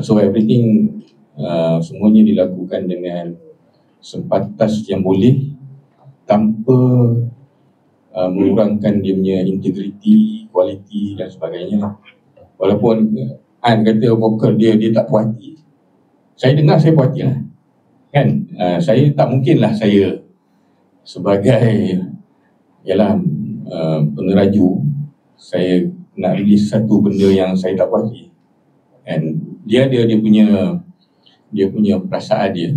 So everything semuanya dilakukan dengan sebatas yang boleh, tanpa mengurangkan dia punya integriti, kualiti dan sebagainya. Walaupun An kata vokal dia tak puas hati, saya dengar saya puas hati lah kan. Saya tak mungkin lah saya sebagai pengeraju saya nak release satu benda yang saya tak puas hati kan. Dia punya perasaan dia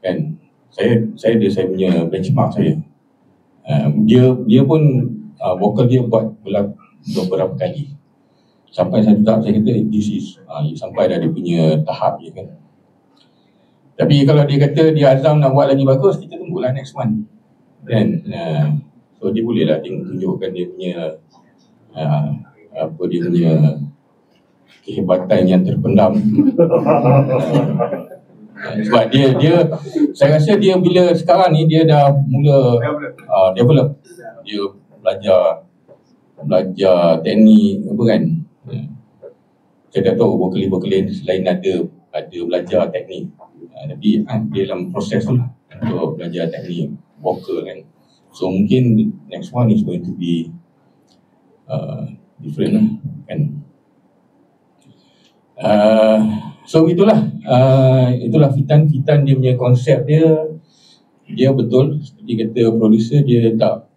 kan. Saya punya benchmark saya. Dia pun vokal dia buat beberapa kali sampai satu tahap saya kata this is sampai dah dia punya tahap je kan. Tapi kalau dia kata dia azam nak buat lagi bagus, kita tunggulah next one kan. So dia boleh lah tunjukkan dia punya dia punya kehebatan yang terpendam. Sebab dia saya rasa dia bila sekarang ni dia dah mula develop. Dia belajar teknik apa kan. Saya tak tahu vokal selain ada belajar teknik, tapi dia dalam proses tu lah untuk belajar teknik vokal kan. So mungkin next one is going to be different lah kan. So itulah Fitan dia punya konsep dia betul seperti kata producer, dia tak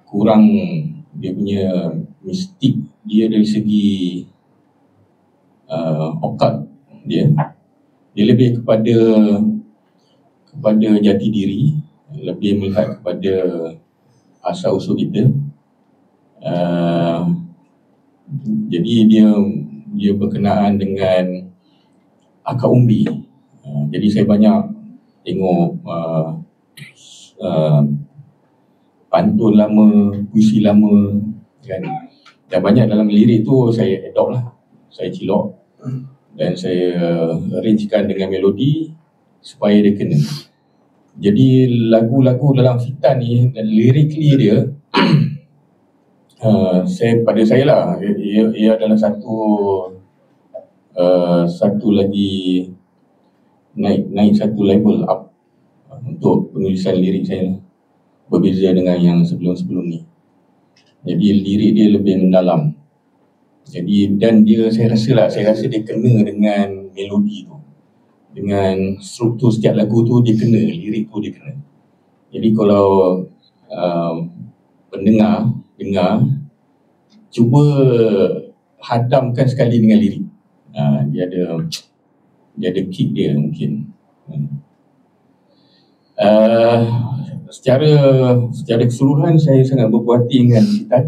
kurang dia punya mistik dia dari segi okat dia lebih kepada jati diri, lebih melihat kepada asal usul kita. Jadi dia berkenaan dengan akar umbi. Jadi saya banyak tengok pantun lama, puisi lama kan. Dan banyak dalam lirik tu saya adopt lah, saya cilok dan saya arrangekan dengan melodi supaya dia kena. Jadi lagu-lagu dalam Fitan ni dan lyrically dia pada saya lah, ia adalah satu lagi naik satu level up untuk penulisan lirik saya, berbeza dengan yang sebelum-sebelum ni. Jadi lirik dia lebih mendalam. Jadi dan saya rasa dia kena dengan melodi tu, dengan struktur setiap lagu tu dia kena, lirik tu dia kena. Jadi kalau pendengar dengar, cuba hadamkan sekali dengan lirik. Dia ada kick dia mungkin. Secara keseluruhan saya sangat berpuas hati dengan Fitan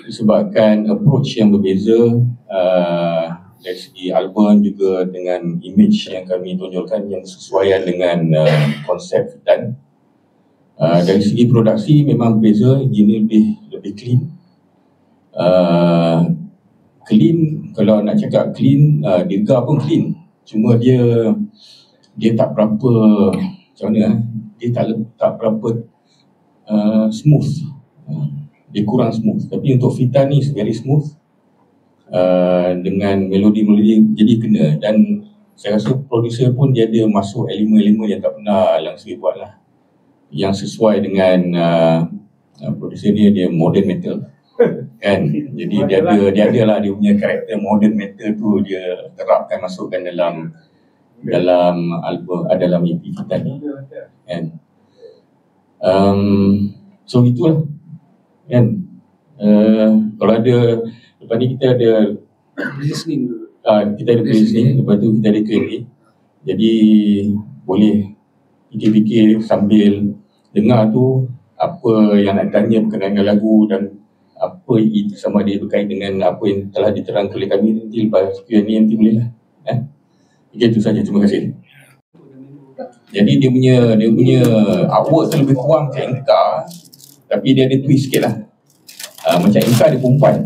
disebabkan approach yang berbeza dari segi album, juga dengan image yang kami tonjolkan yang sesuaian dengan konsep Fitan. Dari segi produksi memang berbeza, ini lebih clean. Clean, kalau nak cakap clean, Dirga pun clean. Cuma dia tak berapa, macam mana, dia tak berapa smooth. Dia kurang smooth. Tapi untuk Fitan ni very smooth, dengan melodi-melodi jadi kena. Dan saya rasa producer pun dia ada masuk elemen-elemen yang tak pernah langsung buat lah, yang sesuai dengan producer dia modern metal kan. Jadi dia ada lah dia punya karakter modern metal tu, dia terapkan, masukkan dalam album, dalam EP kita ni kan. So itulah kan. Kalau ada lepas ni kita ada listening dulu. Kita ada listening, lepas tu kita ada Q&A. Jadi boleh fikir-fikir sambil dengar tu apa yang nak tanya berkenaan dengan lagu dan apa itu sama dia berkait dengan apa yang telah diterangkan oleh kami. Nanti lepas Q&A nanti boleh lah. Itu saja, terima kasih. Jadi dia punya artwork tu lebih kurang macam Enka, tapi dia ada twist sikit lah. Macam Enka dia perempuan,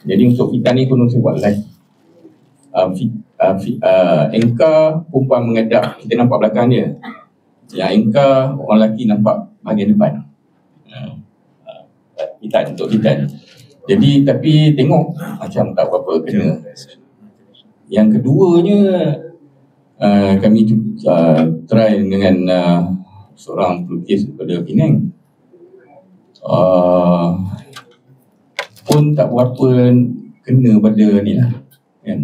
jadi untuk Fitan ni pun saya buat live. Enka perempuan mengadap, kita nampak belakang dia. Yang Enka orang lelaki nampak bahagian depan. Fitan, untuk Fitan. Jadi tapi tengok macam tak apa-apa kena. Yang keduanya, kami try dengan seorang pelukis daripada Penang. Pun tak berapa kena pada ni lah, kan.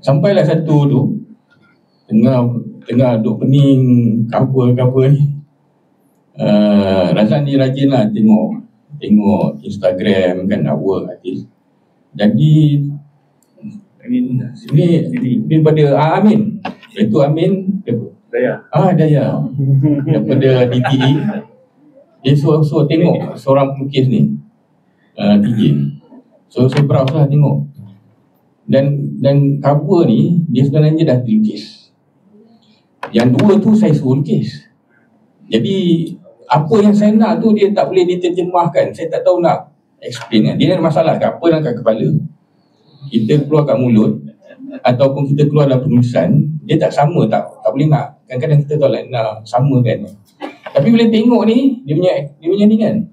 Sampailah satu tu tengah duk pening cover ni. Razan ni rajin lah tengok Instagram kan, our artis. Jadi ini pada Amin. Itu Amin Daya. Daripada DTE. Dia suruh tengok seorang pelukis ni, TJ. So saya browse lah tengok. Dan cover ni dia sebenarnya dah dilukis. Yang dua tu saya suruh lukis. Jadi apa yang saya nak tu dia tak boleh diterjemahkan. Saya tak tahu nak explain. Dia ada masalah kat apa dan kat kepala. Kita keluar kat mulut ataupun kita keluar dalam penulisan, dia tak sama, tak boleh nak. Kadang-kadang kita tak nak sama kan. Tapi bila tengok ni, dia punya ni kan,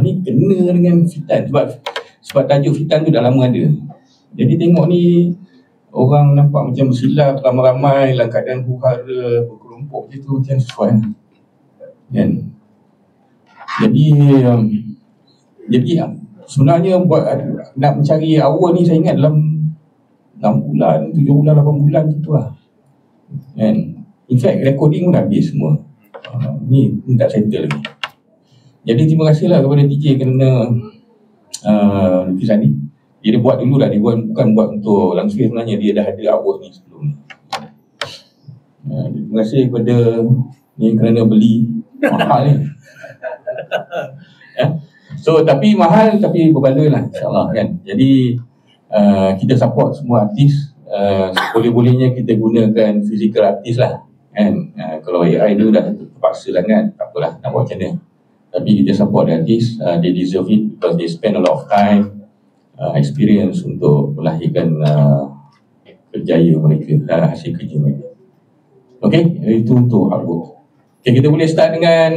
ni kena dengan Fitan. Sebab tajuk Fitan tu dah lama ada. Jadi tengok ni, orang nampak macam bersilap ramai-ramai dalam keadaan huru-hara, berkelompok je tu macam sesuai kan. Jadi sebenarnya nak mencari awal ni, saya ingat dalam 6 bulan, 7 bulan, 8 bulan macam tu lah kan. In fact recording pun dah habis semua. Ni tak settle lagi. Jadi terima kasih lah kepada TJ kerana lukisan ni. Dia buat dulu dah, dia bukan buat untuk langsung sebenarnya, dia dah ada awal ni sebelum ni. Terima kasih kepada ni kerana beli mahal ni. So tapi mahal tapi berbaloi lah, insyaAllah kan. Jadi kita support semua artis. Boleh-bolehnya kita gunakan physical artist lah kan. Kalau AI tu dah terpaksa sangat, tak apalah, nak buat macam mana. Tapi kita support artis, they deserve it because they spend a lot of time, experience untuk melahirkan kerjaya mereka, hasil kerja mereka. Okay, itu untuk artwork. Okay, kita boleh start dengan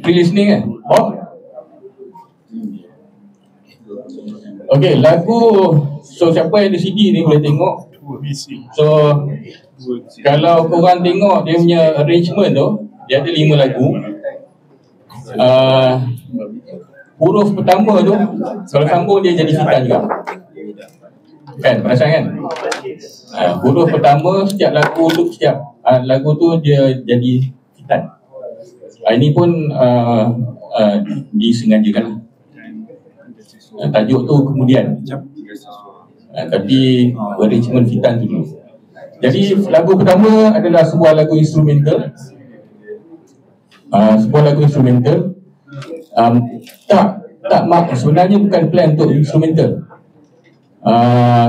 pre-listening kan? Okay, lagu. So siapa yang ada CD ni boleh tengok. So kalau korang tengok dia punya arrangement tu, dia ada 5 lagu. Huruf pertama tu kalau sambung dia jadi Fitan juga kan, perasan kan? Huruf pertama setiap lagu tu dia jadi Fitan. Ini pun disengajakan. Tajuk tu kemudian, tapi arrangement Fitan tu dulu. Jadi lagu pertama adalah sebuah lagu instrumental. Sebenarnya bukan plan untuk instrumental.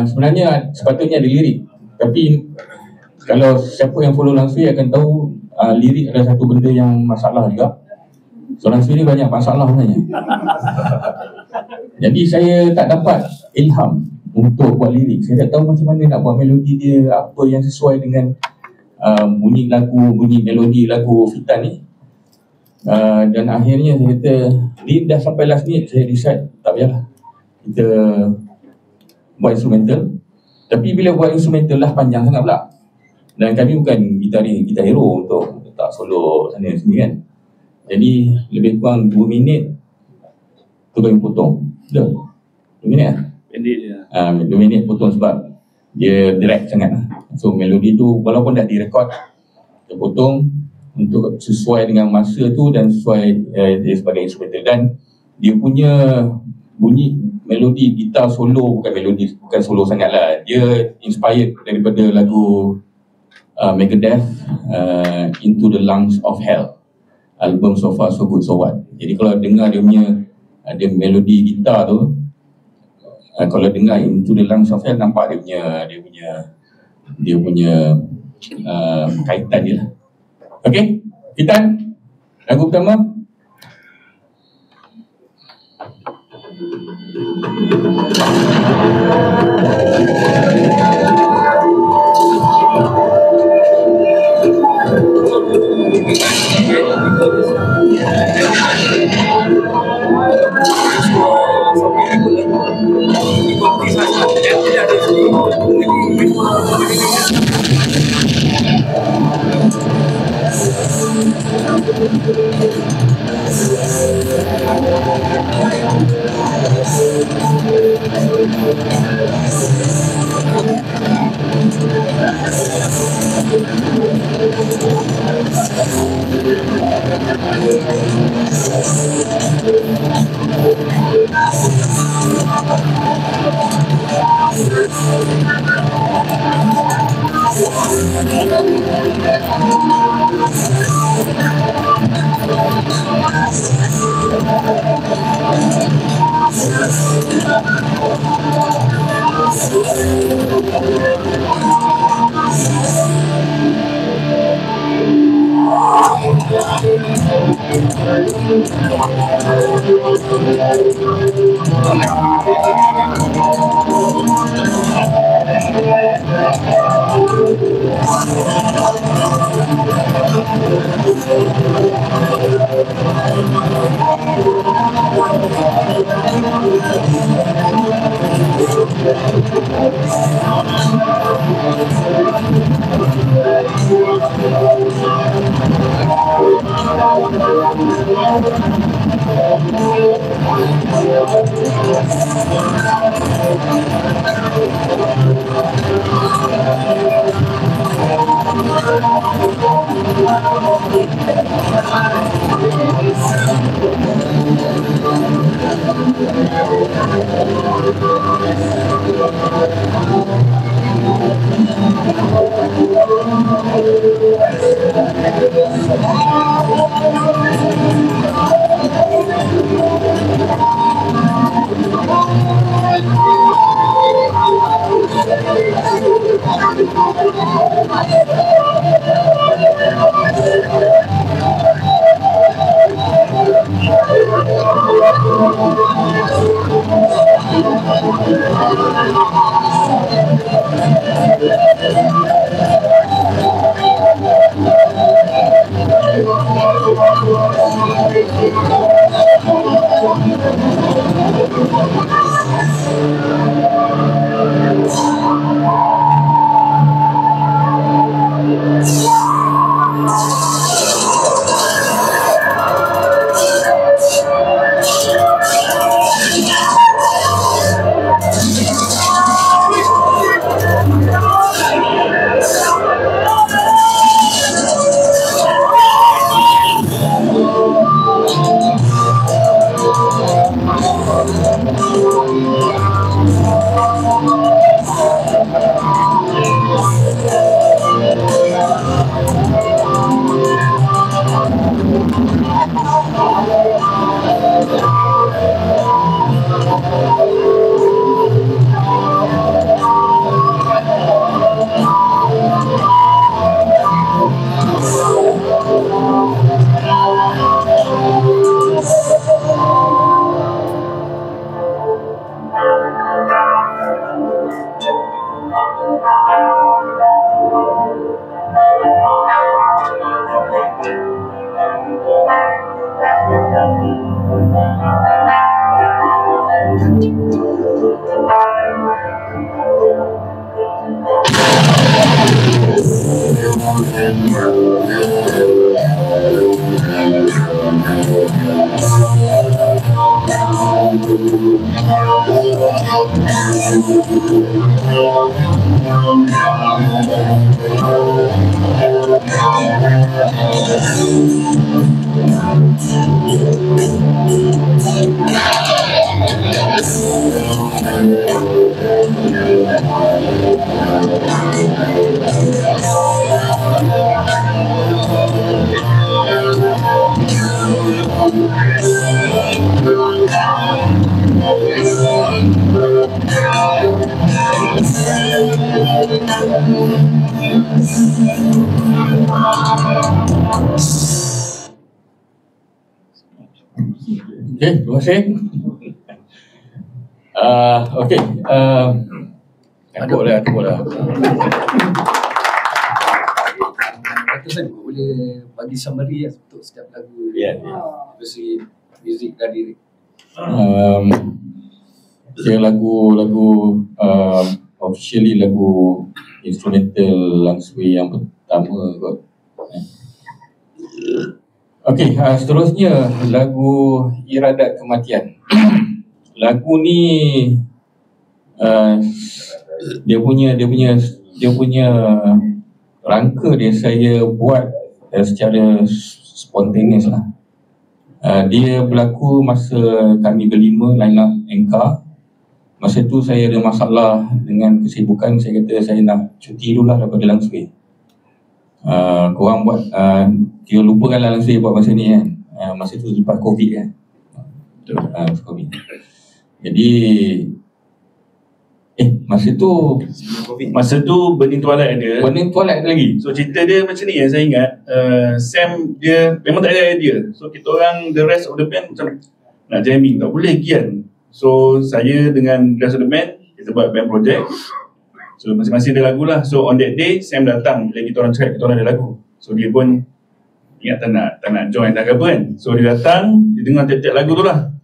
Sebenarnya sepatutnya ada lirik. Tapi kalau siapa yang follow Langsui akan tahu, lirik adalah satu benda yang masalah juga. So Langsui ni banyak masalah sebenarnya. Jadi saya tak dapat ilham untuk buat lirik. Saya tak tahu macam mana nak buat melodi dia, apa yang sesuai dengan bunyi melodi lagu Fitan ni. Dan akhirnya saya kata, dia dah sampai last minute, saya decide tak payahlah, kita buat instrumental. Tapi bila buat instrumental lah panjang sangat pula. Dan kami bukan gitar hero untuk letak solo sana sini kan. Jadi lebih kurang 2 minit tu kami potong. Dah 2 minit lah. Pendek je. 2 minit potong sebab dia direct sangat lah. So melodi tu walaupun dah direkod, kita potong untuk sesuai dengan masa tu dan sesuai dia sebagai instrumental. Dan dia punya bunyi melodi gitar solo bukan solo sangat lah. Dia inspired daripada lagu Megadeth, Into the Lungs of Hell, album So Far So Good So What. Jadi kalau dengar dia punya ada melodi gitar tu, kalau dengar Into the Lungs of Hell, nampak dia punya kaitan dia lah. Okay, Fitan, lagu pertama. Okey, terima kasih. Okey, aku dah. Saya boleh bagi summary untuk setiap lagu. Ya. Versi muzik dan lirik. Lagu officially lagu instrumental Langsui yang pertama kot. Okey, seterusnya lagu Iradat Kematian. Lagu ni dia punya rangka dia saya buat secara spontaneous lah. Dia berlaku masa kami berlima line up Anchor. masa tu saya ada masalah dengan kesibukan. Saya kata saya nak cuti dulu lah daripada langsui. Korang buat, kita lupakan lah langsui buat masa ni kan. Masa tu lepas COVID kan. COVID. Jadi Masa tu Burning Twilight ada. Burning Twilight ada lagi. So cerita dia macam ni yang saya ingat. Sam dia memang tak ada idea. So kita orang the rest of the band macam nak jamming, tak boleh gian. So saya dengan the rest of the band kita buat band project. So masing-masing ada lagu lah. So on that day Sam datang bila kita orang cakap kita orang ada lagu. So dia pun ingat tak nak join tak apa kan. So dia datang, dia dengar tiap-tiap lagu tu lah.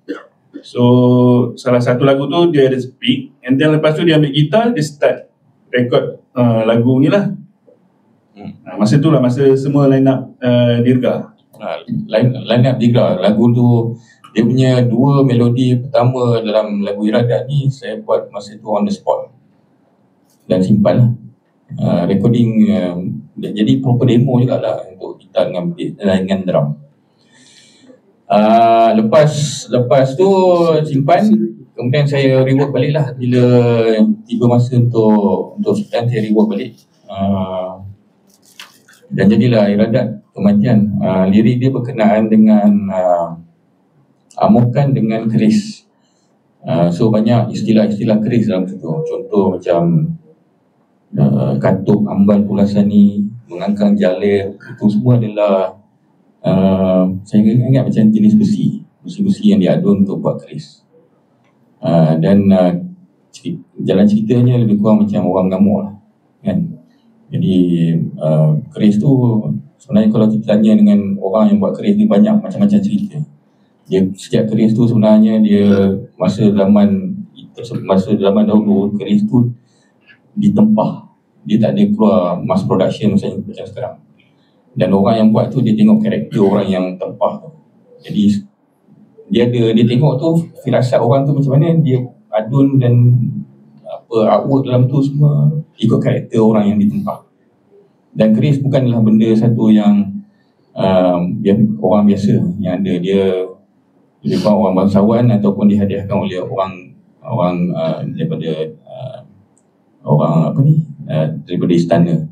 So salah satu lagu tu dia ada speak, and then lepas tu dia ambil gitar, dia start record lagu ni lah. Masa tu lah masa semua line up Dirga. Line up Dirga. Lagu tu dia punya dua melodi pertama dalam lagu Iradat ni saya buat masa tu on the spot dan simpan lah. Recording jadi proper demo jugalah untuk gitar dengan drum. Lepas tu simpan, kemudian saya rework balik lah bila tiba masa untuk sekian saya rework balik. Dan jadilah Iradat Kematian. Lirik dia berkenaan dengan amukan dengan keris. So banyak istilah-istilah keris dalam situ. Contoh macam katuk, ambal pulasani, mengangkang jalir, itu semua adalah saya ingat macam jenis besi yang diadun untuk buat keris. Dan jalan ceritanya lebih kurang macam orang mengamuk lah kan. Jadi keris tu sebenarnya kalau kita tanya dengan orang yang buat keris ni banyak macam-macam cerita. Setiap keris tu sebenarnya dia masa zaman dahulu keris tu ditempah. Dia tak ada keluar mass production macam sekarang. Dan orang yang buat tu dia tengok karakter orang yang tempah tu. Jadi dia tengok tu firasat orang tu macam mana, dia adun dan artwork dalam tu semua ikut karakter orang yang ditempah. Dan keris bukanlah benda satu yang orang biasa yang ada. Dia orang bangsawan ataupun dihadiahkan oleh orang daripada daripada istana.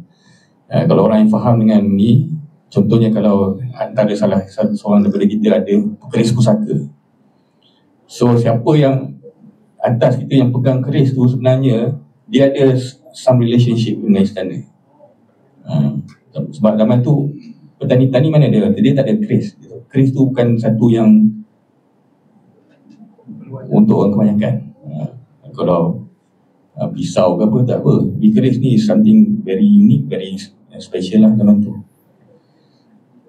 Kalau orang yang faham dengan ni, contohnya kalau antara salah seorang daripada kita ada keris pusaka. So siapa yang atas kita yang pegang keris tu sebenarnya dia ada some relationship dengan istana. Sebab zaman tu petani-tani mana dia tak ada keris. Keris tu bukan satu yang untuk orang kebanyakan. Kalau pisau ke apa tak apa. Di keris ni something very unique, very special lah zaman tu.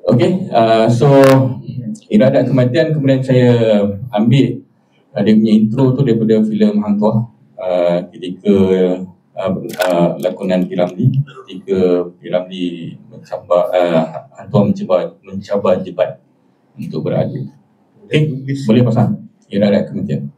Okay, so Iradat Kematian kemudian saya ambil dia punya intro tu daripada filem Hang Tuah ketika lakonan Piramli, ketika Piramli Hang Tuah mencabar jebat untuk beradu. Okay, boleh pasang Iradat Kematian.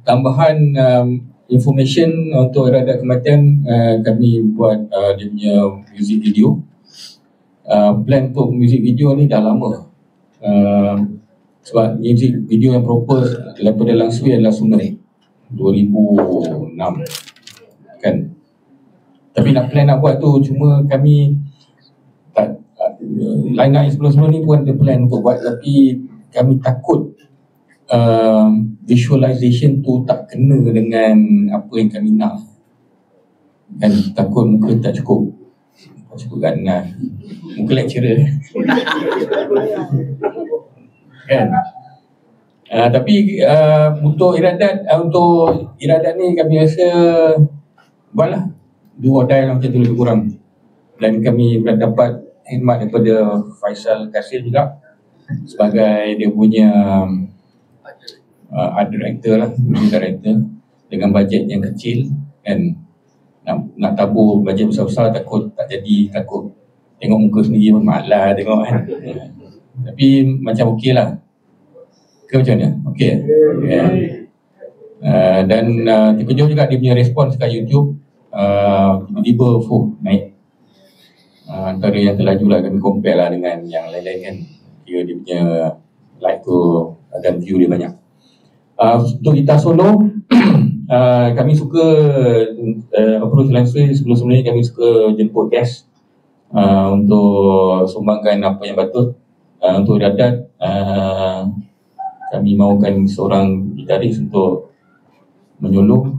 Tambahan information untuk iradat kematian, kami buat dia punya music video. Plan untuk music video ni dah lama, sebab music video yang proper daripada Langsui adalah Sungai 2006 kan. Tapi nak plan nak buat tu, cuma kami tak, line-line sebelum-sebelum ni pun ada plan untuk buat, tapi kami takut visualization tu tak kena dengan apa yang kami nak kan. Takut muka tak cukup kan, muka lecturer kan. Tapi untuk iradat ni kami rasa buatlah do or die lah, macam tu lebih kurang. Dan kami dapat khidmat daripada Faisal Kasil juga sebagai dia punya art director lah, music director, dengan bajet yang kecil kan. Nak tabur bajet besar-besar takut tak jadi, takut tengok muka sendiri pun malas tengok kan. Tapi macam okey lah ke, macam mana? Okey yeah. Dan terkejut juga dia punya respons kat YouTube, tiba-tiba naik. Antara yang terlaju lah, kami compare lah dengan yang lain-lain kan. Dia punya like tu dan view dia banyak. Untuk gitar solo kami suka approach Langsui. Sebelum-sebelum ni kami suka jemput guest untuk sumbangkan apa yang patut. Untuk iradat kami mahukan seorang gitaris untuk menyolong.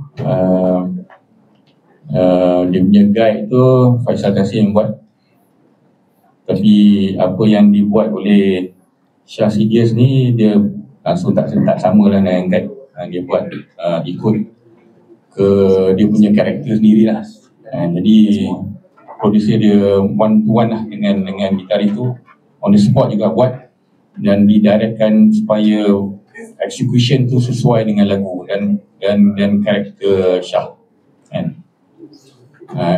Dia punya guide tu Faisal Kasim yang buat. Tapi apa yang dibuat oleh Shah Sidious ni dia langsung tak sama lah dengan guide. Dia buat ikut ke dia punya karakter sendirilah. Jadi producer dia one to one lah dengan gitar itu, on the spot juga buat, dan didirectkan supaya execution tu sesuai dengan lagu dan karakter Shah kan.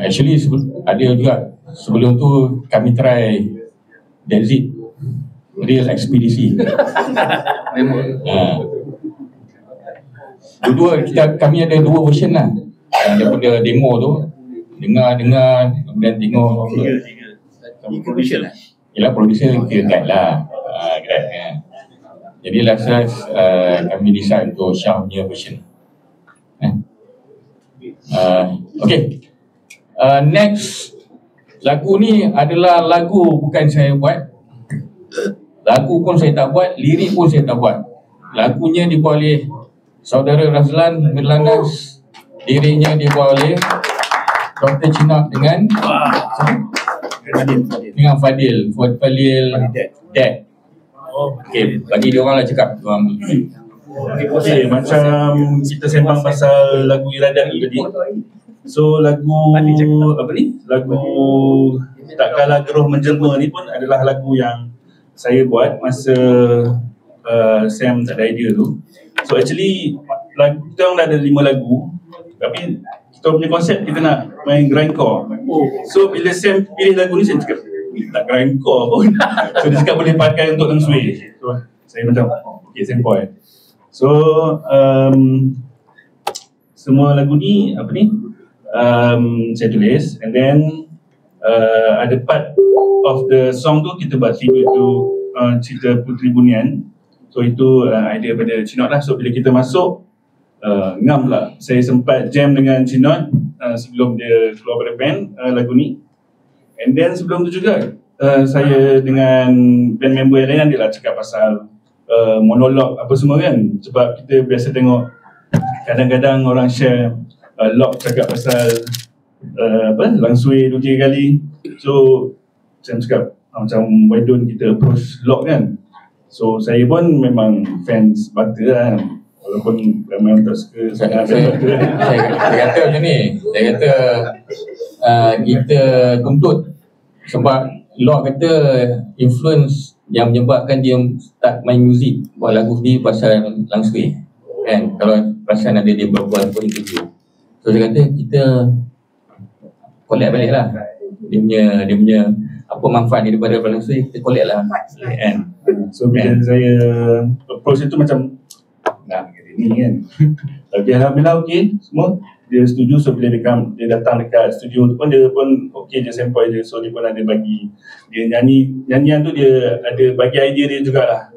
Actually ada juga sebelum tu kami try That's It, Real Expedition. Kami ada dua version lah. Daripada demo tu dengar dan tengok. Tiga version lah. Yelah, producer ke guide lah. Guide kan. Jadi last kami decide untuk Shah punya version. Okay. Next lagu ni adalah lagu bukan saya buat. Lagu pun saya tak buat, lirik pun saya tak buat. Lagunya dibuat oleh saudara Razlan Mirlanas, liriknya dibuat oleh Dr. Chinot dengan Fadil Dad. Okay, bagi dia orang lah cakap. Okay, macam kita sembang pasal lagu Iradat tadi. So lagu apa ni? Lagu Tak Kalah Geruh Menjelma ni pun adalah lagu yang saya buat masa Sam tak ada idea tu. So actually lagu kita orang dah ada 5 lagu, tapi kita punya konsep kita nak main grindcore. So bila Sam pilih lagu ni, saya cakap tak grindcore pun. So dia cakap boleh pakai untuk langsui. So saya macam okay, sempoi. So semua lagu ni apa ni saya tulis, and then ada part of the song tu kita buat tribute to cerita Puteri Bunian. So itu idea daripada Chinot lah. So bila kita masuk ngam lah, saya sempat jam dengan Chinot sebelum dia keluar pada band lagu ni. And then sebelum tu juga saya dengan band member yang lain adalah cakap pasal monolog apa semua kan. Sebab kita biasa tengok kadang-kadang orang share Lok cakap pasal langsui 2-3 kali. So saya cakap macam why don't kita approach Lok kan. So saya pun memang fans Butter lah, walaupun memang tak suka saya kata macam ni. Saya kata kita tuntut sebab Lok kata influence yang menyebabkan dia start main muzik, buat lagu sendiri pasal langsui kan. Kalau perasan ada dia buat interview. So saya kata kita collect balik lah dia punya apa manfaat daripada langsui, kita collect lah kan. So bila saya approach itu macam nak ni kan. Tapi alhamdulillah okey semua, dia setuju. So bila dia datang dekat studio tu pun dia pun okey je, sempoi je. So dia pun ada bagi dia nyanyian tu, dia ada bagi idea dia jugalah.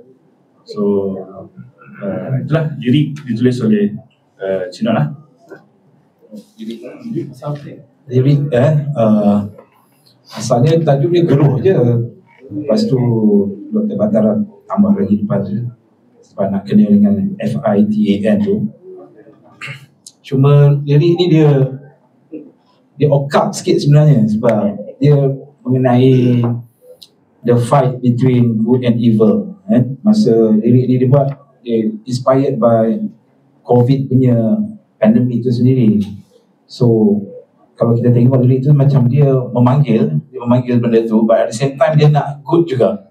So itulah lirik ditulis oleh Chinot lah. Lirik asalnya tajuk dia Geruh je. Lepas tu Dr. Batara tambah lagi depan tu sebab nak kena dengan FITAN tu. Cuma lirik ni dia occult sikit sebenarnya, sebab dia mengenai the fight between good and evil. Masa lirik ni dia buat, dia inspired by COVID punya pandemik tu sendiri. So kalau kita tengok lirik tu macam dia memanggil benda tu, but at the same time dia nak good juga.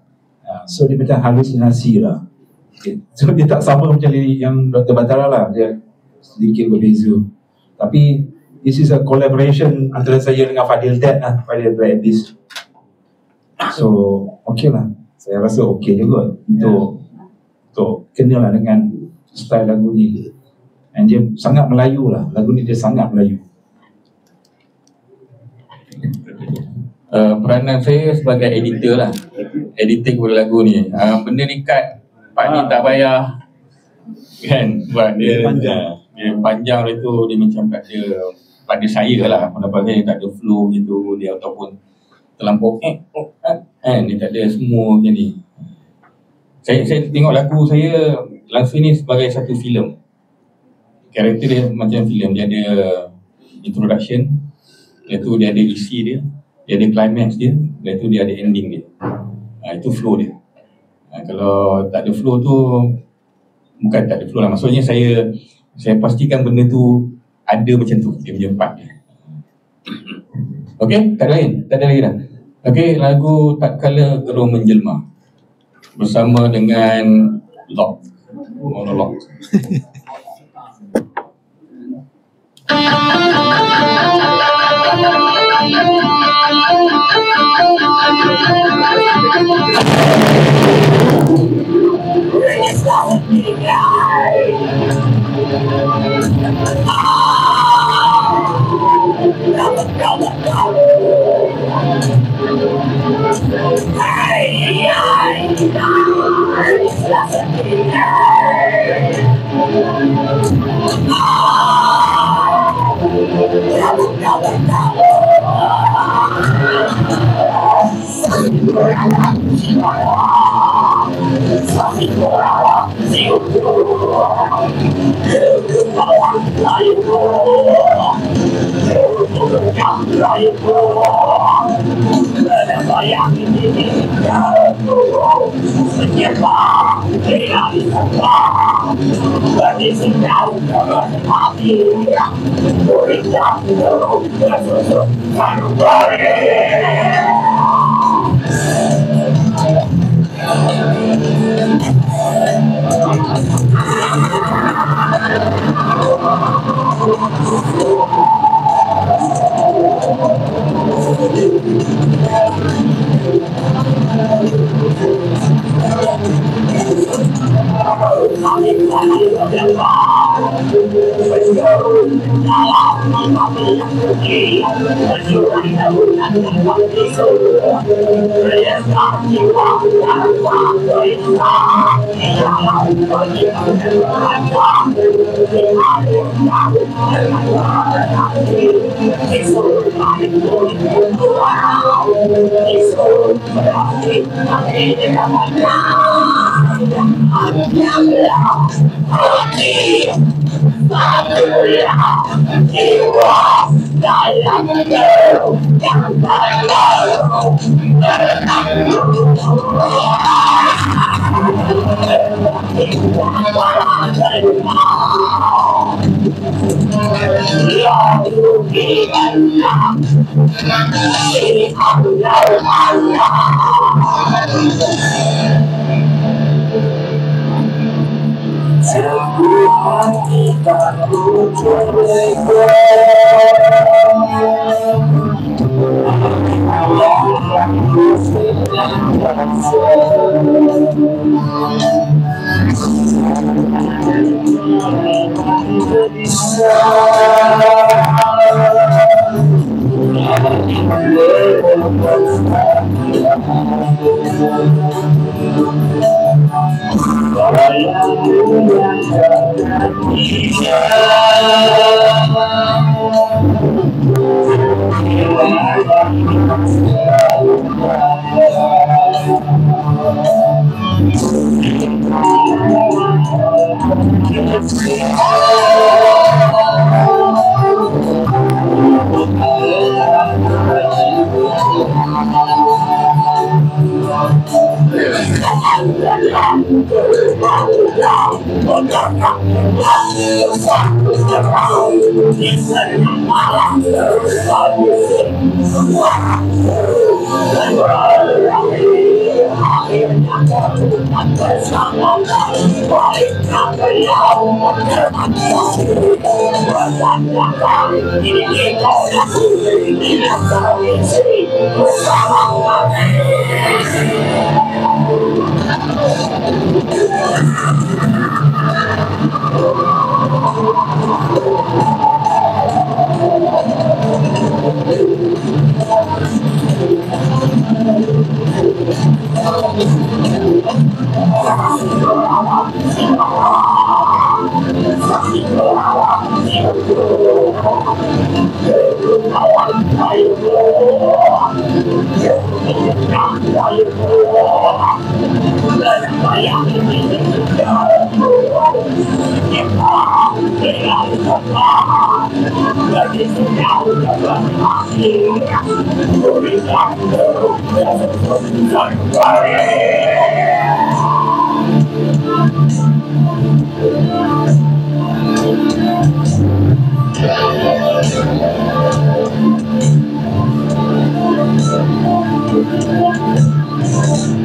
So dia macam halusinasi lah. Okay. So dia tak sama macam lirik yang Dr. Batara lah, dia sedikit berbeza. Tapi this is a collaboration antara saya dengan Fadil Dad lah, Fadil Black Abyss. So okay lah, saya rasa okay juga untuk kenalah dengan style lagu ni. And dia sangat Melayu lah, lagu ni dia sangat Melayu. Peranan saya sebagai editor lah, editing kepada lagu ni. Benda ni cut, part ni tak payah kan, sebab dia panjang lah tu. Dia macam kata pada saya lah, pendapat saya tak ada flow gitu dia, ataupun terlampau kan, dia tak ada semua macam ni. Saya tengok lagu saya langsung ni sebagai satu filem. Karakter dia macam filem, dia ada introduction, Lepas tu dia ada isi dia ada climax dia, lepas tu dia ada ending dia. Itu flow dia. Kalau tak ada flow tu, bukan tak ada flow lah, maksudnya saya pastikan benda tu ada macam tu, dia punya part dia. Okey, tak ada lagi dah. Okey, lagu Tak Kala Gerung Menjelma bersama dengan Lock, monolog.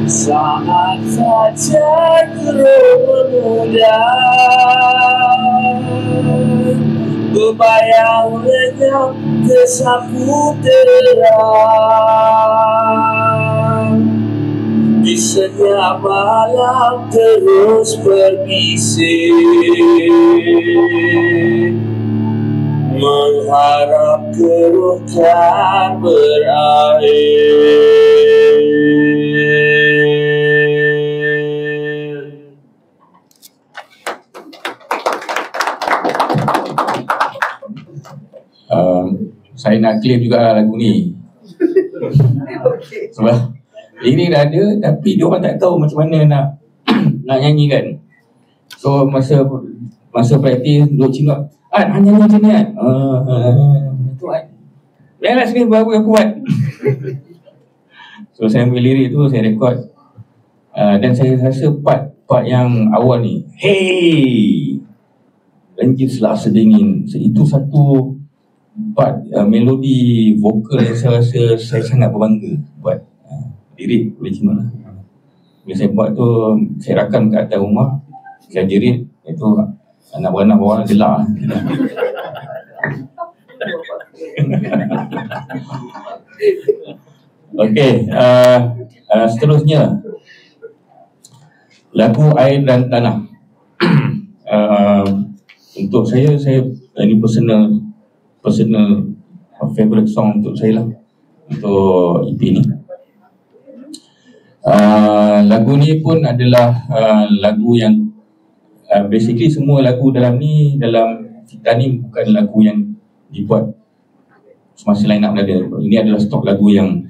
Saat fajar terus memuda, berbayang lenyap tersapu terang. Di senyap malam terus berbisik, mengharap keruh tak berakhir. Saya nak claim juga lagu ni. Sebab lirik dah ada tapi dia orang tak tahu macam mana nak nak nyanyi kan. So masa praktis duduk cingap, nyanyi macam ni kan. Tu kan. Biarlah sini baru aku buat. So saya ambil lirik tu, saya rekod. Dan saya rasa part yang awal ni, hey, lenjitlah sedingin. Itu satu part melodi vokal yang saya rasa saya sangat berbangga buat. Lirik boleh cuma lah. Bila saya buat tu, saya rakam kat atas rumah, saya jerit, itu anak-anak bawah gelak. Okey, seterusnya lagu Air dan Tanah. Untuk saya ini personal favorite song untuk saya lah, untuk EP ni. Lagu ni pun adalah lagu yang basically semua lagu dalam kita ni bukan lagu yang dibuat semasa line up ada. Ini adalah stok lagu yang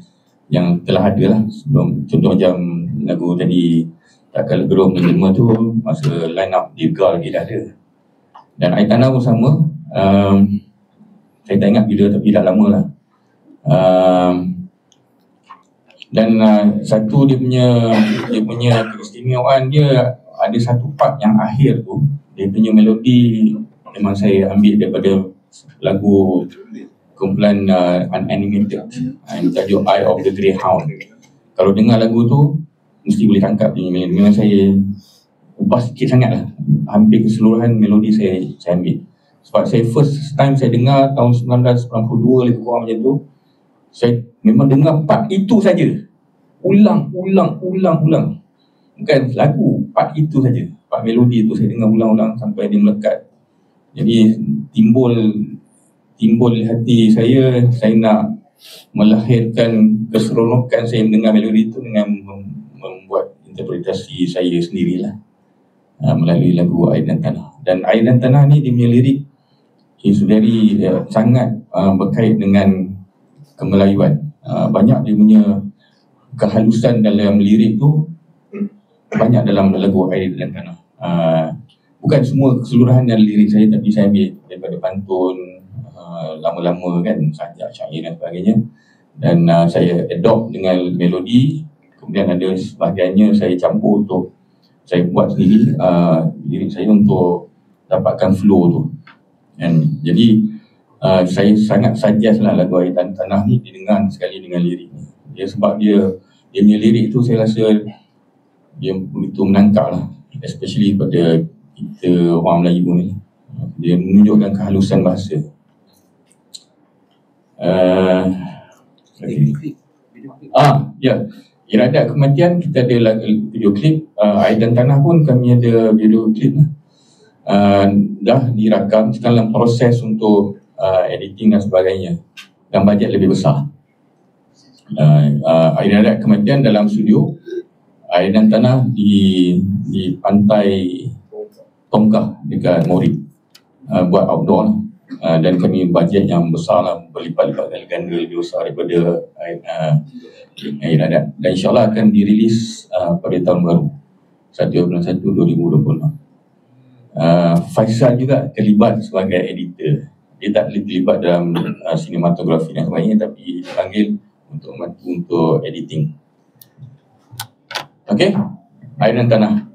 telah ada lah sebelum. Contoh macam lagu tadi Takkan Gerung Lima tu masa line up Dirga lagi dah ada. Dan Air Tanah pun sama. Saya tak ingat bila tapi dah lama lah. Dan satu dia punya keistimewaan dia, ada satu part yang akhir tu, dia punya melodi memang saya ambil daripada lagu kumpulan Unanimated yang tajuk Eye of the Greyhound. Kalau dengar lagu tu mesti boleh tangkap dia melodi. Memang saya ubah sikit sangat lah, hampir keseluruhan melodi saya ambil. Sebab saya first time saya dengar tahun 1992 lebih kurang macam tu, saya memang dengar part itu saja, ulang. Bukan lagu, part itu saja, part melodi itu saya dengar ulang-ulang sampai dia melekat. Jadi timbul di hati saya nak melahirkan keseronokan saya mendengar melodi itu dengan membuat interpretasi saya sendirilah melalui lagu Air dan Tanah. Dan Air dan Tanah ni dia punya lirik is very sangat berkait dengan kemelayuan. Banyak dia punya kehalusan dalam lirik tu banyak dalam lagu Air dan Tanah. Bukan semua keseluruhan dari lirik saya, tapi saya ambil daripada pantun lama-lama kan, sajak, syair dan sebagainya, dan saya adopt dengan melodi. Kemudian ada sebahagiannya saya campur untuk saya buat sendiri lirik saya untuk dapatkan flow tu. Dan jadi saya sangat suggest lah lagu Air dan Tanah ni didengar sekali dengan lirik ni. Dia sebab dia punya lirik tu saya rasa dia begitu menangkap lah, especially pada kita orang Melayu ni. Dia menunjukkan kehalusan bahasa. Ya, Iradat Kematian kita ada video klip. Air dan Tanah pun kami ada video klip lah. Dah dirakam, sekarang dalam proses untuk editing dan sebagainya, dan bajet lebih besar. Iradat Kematian dalam studio, Air dan Tanah di pantai Tongkah dekat Morit, buat outdoor lah. Dan kami bajet yang besar lah, berlipat-lipat kali ganda lebih besar daripada Iradat. Dan insyaAllah akan dirilis pada tahun baru 1/1/2020. Faisal juga terlibat sebagai editor. dia tak terlibat dalam sinematografi dan sebagainya, tapi dipanggil untuk membantu untuk editing. Okey, air dan tanah.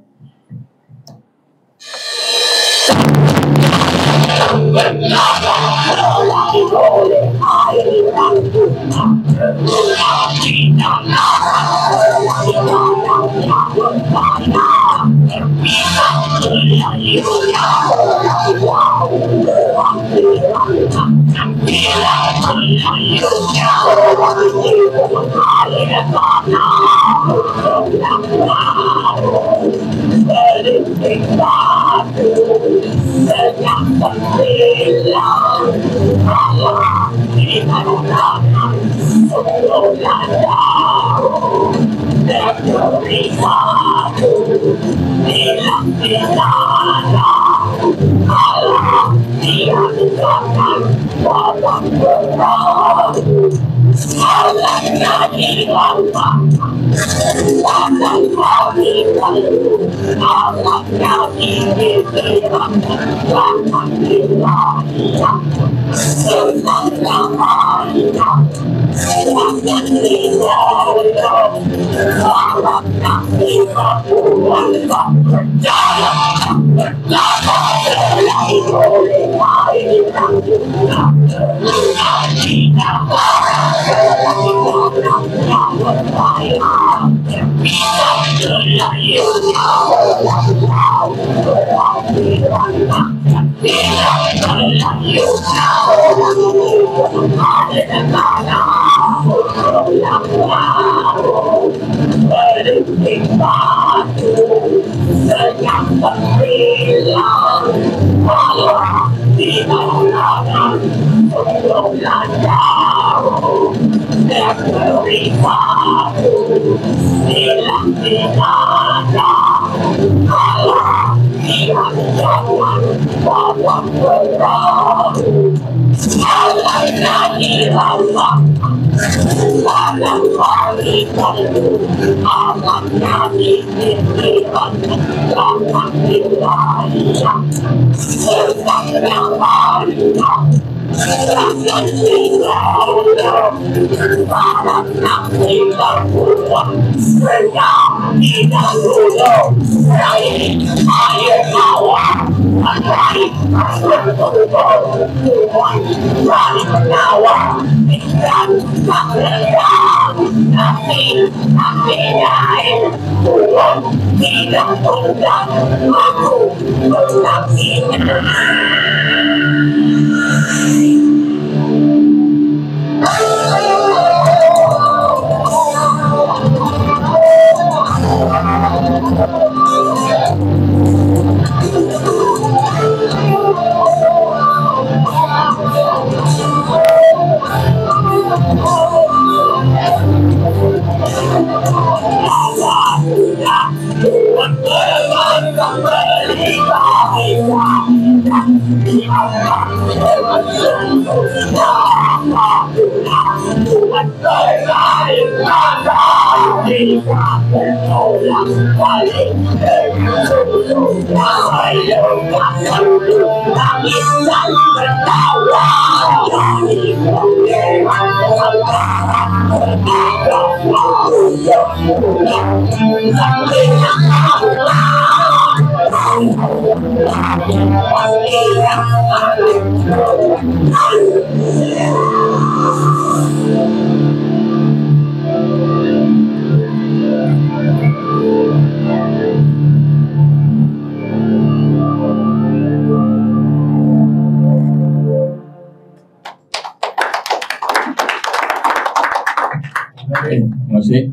Terima kasih.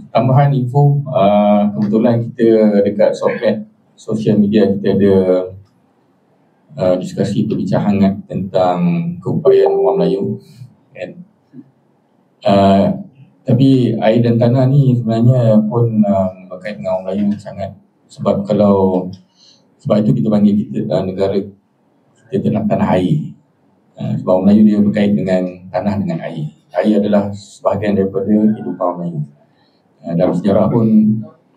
Tambahan info, kebetulan kita dekat Sopmed sosial media kita ada diskusi perbincangan hangat tentang keupayaan orang Melayu, kan? Tapi air dan tanah ni sebenarnya pun berkait dengan orang Melayu sangat, sebab itu kita panggil kita negara kita tanah air. Sebab orang Melayu dia berkait dengan tanah dengan air. Air adalah sebahagian daripada kehidupan orang Melayu. Dalam sejarah pun,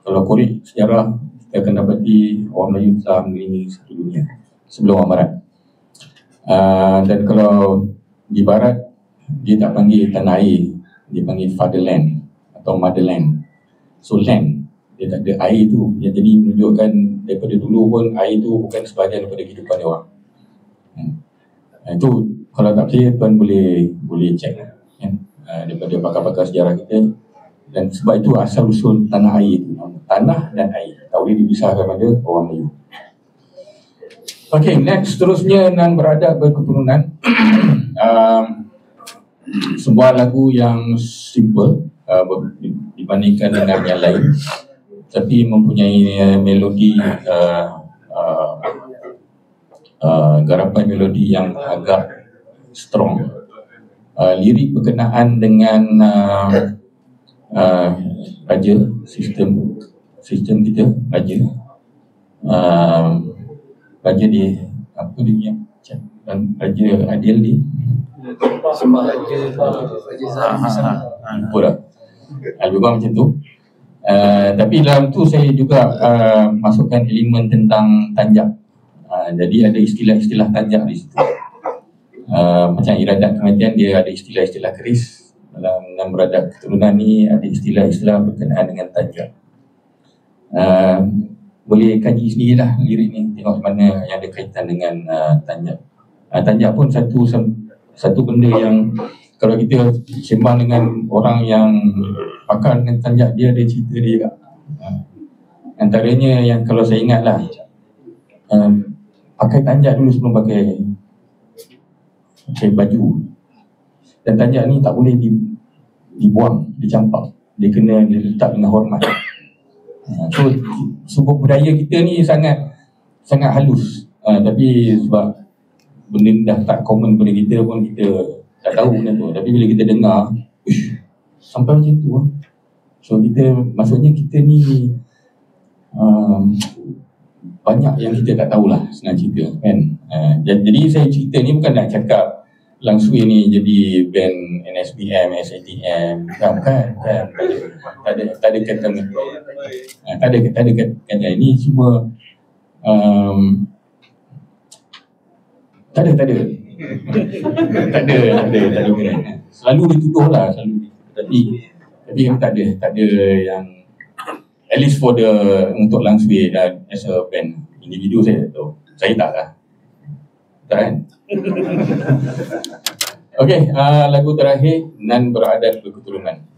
kalau korek sejarah, kita akan dapati orang Melayu telah mengelilingi satu dunia sebelum orang Barat. Dan kalau di barat dia tak panggil tanah air, dia panggil fatherland atau motherland. So land, dia tak ada air tu. Jadi menunjukkan daripada dulu pun air tu bukan sebahagian daripada kehidupan dia orang. Itu kalau tak percaya tuan boleh check kan, daripada pakar-pakar sejarah kita. Dan sebab itu asal usul tanah air itu, tanah dan air tak boleh dipisahkan pada orang Melayu. Okay, next seterusnya nan beradab berketurunan. Sebuah lagu yang simple dibandingkan dengan yang lain, tapi mempunyai melodi garapan melodi yang agak strong. Lirik berkenaan dengan raja, sistem kita, raja di apa dia punya, dan raja adil di Sembah Raja Zahid. lupa dah, lebih kurang macam tu. Tapi dalam tu saya juga masukkan elemen tentang tanjak. Jadi ada istilah-istilah tanjak di situ. Macam iradat kematian, dia ada istilah-istilah keris. Dalam beradab keturunan ni ada istilah-istilah berkenaan dengan tanjak. Boleh kaji sendirilah lirik ni, tengok mana yang ada kaitan dengan tanjak. Tanjak pun satu benda yang kalau kita sembang dengan orang yang pakar dengan tanjak, dia ada cerita dia juga. Antaranya yang kalau saya ingat lah, pakai tanjak dulu sebelum pakai baju. Dan tanjak ni tak boleh dibuang, dicampak. Dia kena diletak dengan hormat. So sebuah budaya kita ni sangat halus. Tapi sebab benda ni dah tak common pada kita pun, kita tak tahu benda tu. Tapi bila kita dengar, sampai macam tu. So maksudnya kita ni banyak yang kita tak tahulah, senang cerita kan. Jadi saya cerita ni bukan nak cakap Lang Sui ni jadi band NSBM, SATM, bukan. Tak ada kata ini semua tak ada. Selalu dituduh lah, tapi tak ada yang, at least for untuk Lang Sui dan as a band individu saya tak tahu. Saya tak lah. Tak kan? Okay, lagu terakhir, Nan Beradat Berketurunan.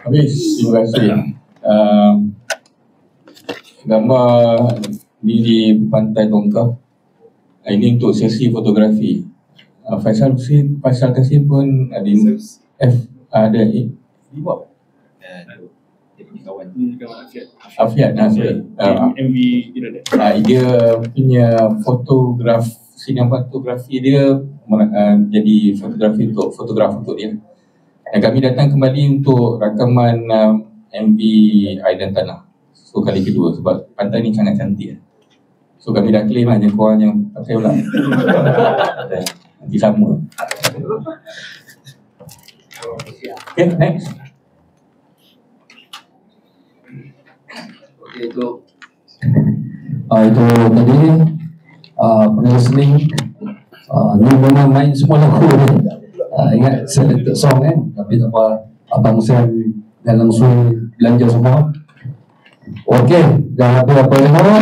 Habis, terima kasih. Gambar ni di Pantai Tongkang. Ini untuk sesi fotografi. Faisal Kasim pun ada ada Afiat MV dia punya sinematografi dia jadi fotografi untuk dia. Dan kami datang kembali untuk rakaman MV Air dan Tanah. So kali kedua sebab pantai ni sangat cantik. So kami dah claim hanya korang yang pakai pula. Nanti sama. Okay, next. Okay, itu tadi pre-listening ni memang main semua lagu ni. Ingat selected song kan, tapi tak apa, Abang Sam dan langsung belanja semua. Okey, dah apa-apa lama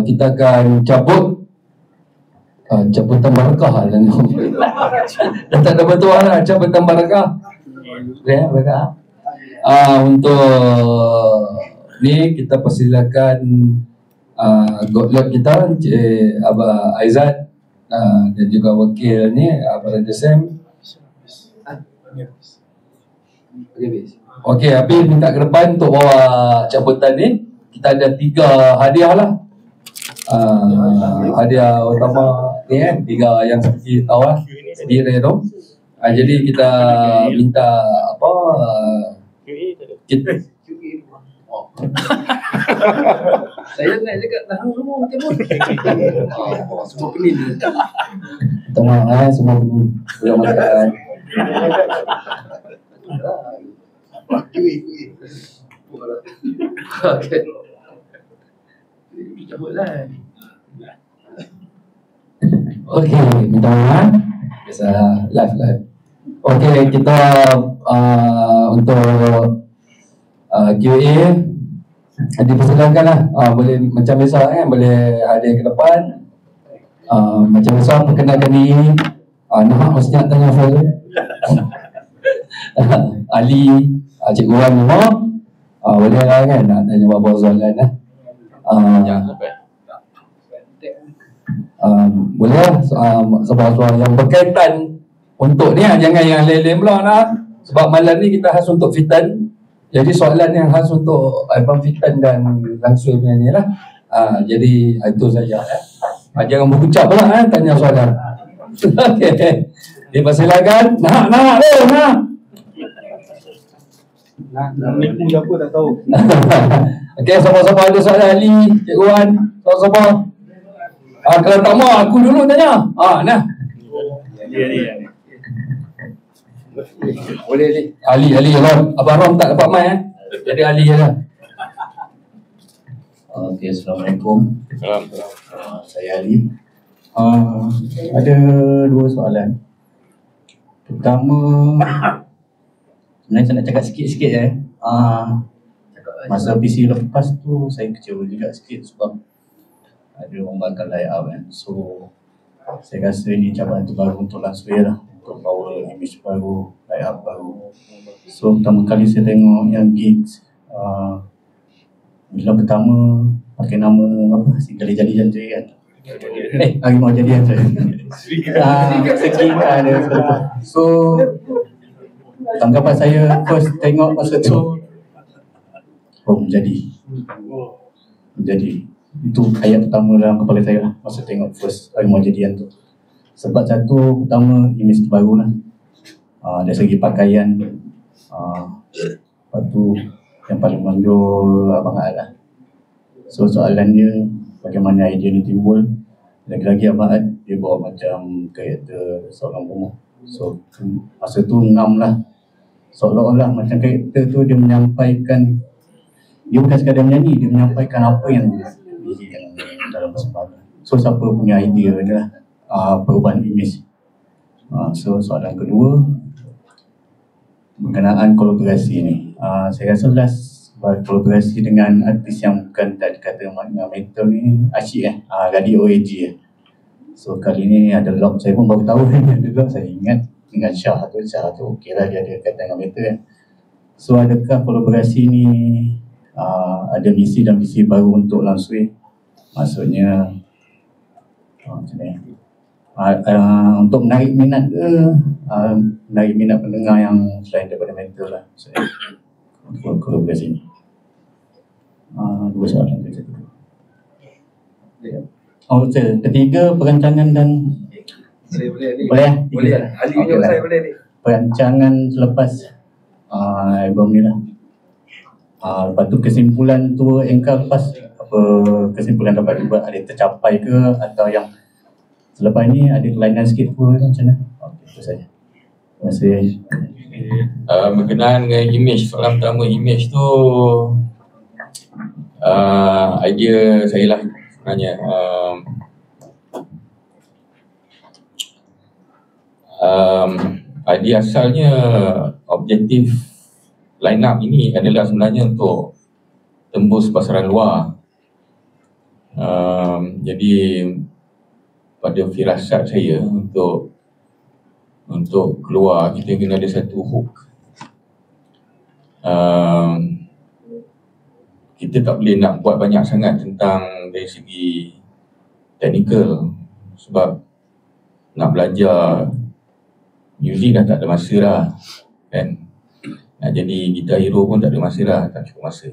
kita akan cabut cabutan barakah lah ni. Dah tak ada betul lah cabutan barakah. Ya, barakah. Untuk ni kita persilakan godlord kita Abah Aizat dan juga wakil ni Brother Sam. Okey, Habib minta ke depan untuk bawa cabutan ni. Kita ada 3 hadiah lah. Hadiah utama ni kan, 3 yang seperti tahu lah sendiri tu. Jadi kita minta apa kita saya nak cakap tahan semua macam mana. Semua pening ni. Tengah semua ni boleh makan. Okay. Cabut lah. Okey, minta maaf. Biasa live. Okey, kita untuk Q&A dipersilakanlah. Boleh macam biasa boleh hadir ke depan. Macam biasa perkenalkan diri. Nak mesti nak tanya soalan. Ali, Cikgu Wan semua. Boleh lah kan nak tanya beberapa soalan lah. Boleh lah soal-soal yang berkaitan untuk ni jangan yang lain-lain pula nak. Sebab malam ni kita khas untuk fitan. Jadi soalan yang khas untuk Abang Fitan dan Langsui punya ni lah. Jadi itu saja jangan berucap pula tanya soalan. Okey. Dipersilakan. Nak Nipu apa tak tahu. Okey, siapa-siapa ada soalan Ali, Cikgu Wan, siapa-siapa? Kalau tak mau aku dulu tanya. Nah. Boleh Ali. Ali Ron. Abang Ron tak dapat mic Jadi Ali je lah. Okey, Assalamualaikum. Saya Ali. Ada dua soalan. Pertama, sebenarnya saya nak cakap sikit-sikit masa PC lepas tu saya kecewa juga sikit sebab ada orang bakal layout So saya rasa ini cabaran terbaru untuk Langsui lah, untuk bawa image baru, layout baru. So pertama kali saya tengok yang gigs, bila pertama pakai nama apa, si Jadi-Jadian je kan. Harimau Jadian saya. Sekitar ada. So tanggapan saya first tengok masa tu, menjadi itu ayat pertama dalam kepala saya lah masa tengok first Harimau Jadian tu. Sebab satu, pertama image baru lah, dari segi pakaian, lepas tu yang paling menonjol Abang Ad lah. So soalannya, bagaimana idea ni timbul? Lagi-lagi Abang Ad, dia bawa macam karakter seorang rumah. So masa tu ngam lah, seolah-olah macam karakter tu dia menyampaikan, dia bukan sekadar menyanyi, dia menyampaikan apa yang dalam persembahan. So siapa punya idea adalah perubahan image. So soalan kedua berkenaan kolaborasi ni. Saya rasa last berkolaborasi dengan artis yang bukan tak dikata makna metal ni asyik Radio OAG So kali ni ada lock, saya pun baru tahu ada lock. Saya ingat dengan Syah tu okey lah, dia ada kaitan dengan metal So adakah kolaborasi ni ada misi dan visi baru untuk Langsui? Maksudnya macam ni, untuk menarik minat ke, menarik minat pendengar yang selain daripada metal lah. So kolaborasi ni dua soalan tu. Ketiga, perancangan dan Saya boleh Ali. boleh Boleh. Ali punya lah. saya boleh ni. Perancangan selepas album ni lah. Lepas tu kesimpulan tu engkau lepas apa kesimpulan dapat dibuat, ada tercapai ke atau yang selepas ni ada kelainan sikit ke macam mana? Okey, itu saja. Terima kasih. Berkenaan dengan image, soalan pertama image tu idea saya lah sebenarnya. Idea asalnya objektif line up ini adalah sebenarnya untuk tembus pasaran luar. Jadi pada firasat saya untuk keluar, kita kena ada satu hook. Kita tak boleh nak buat banyak sangat tentang dari segi teknikal, sebab nak belajar muzik dah tak ada masa dah kan. Nak jadi gitar hero pun tak ada masa dah, tak cukup masa.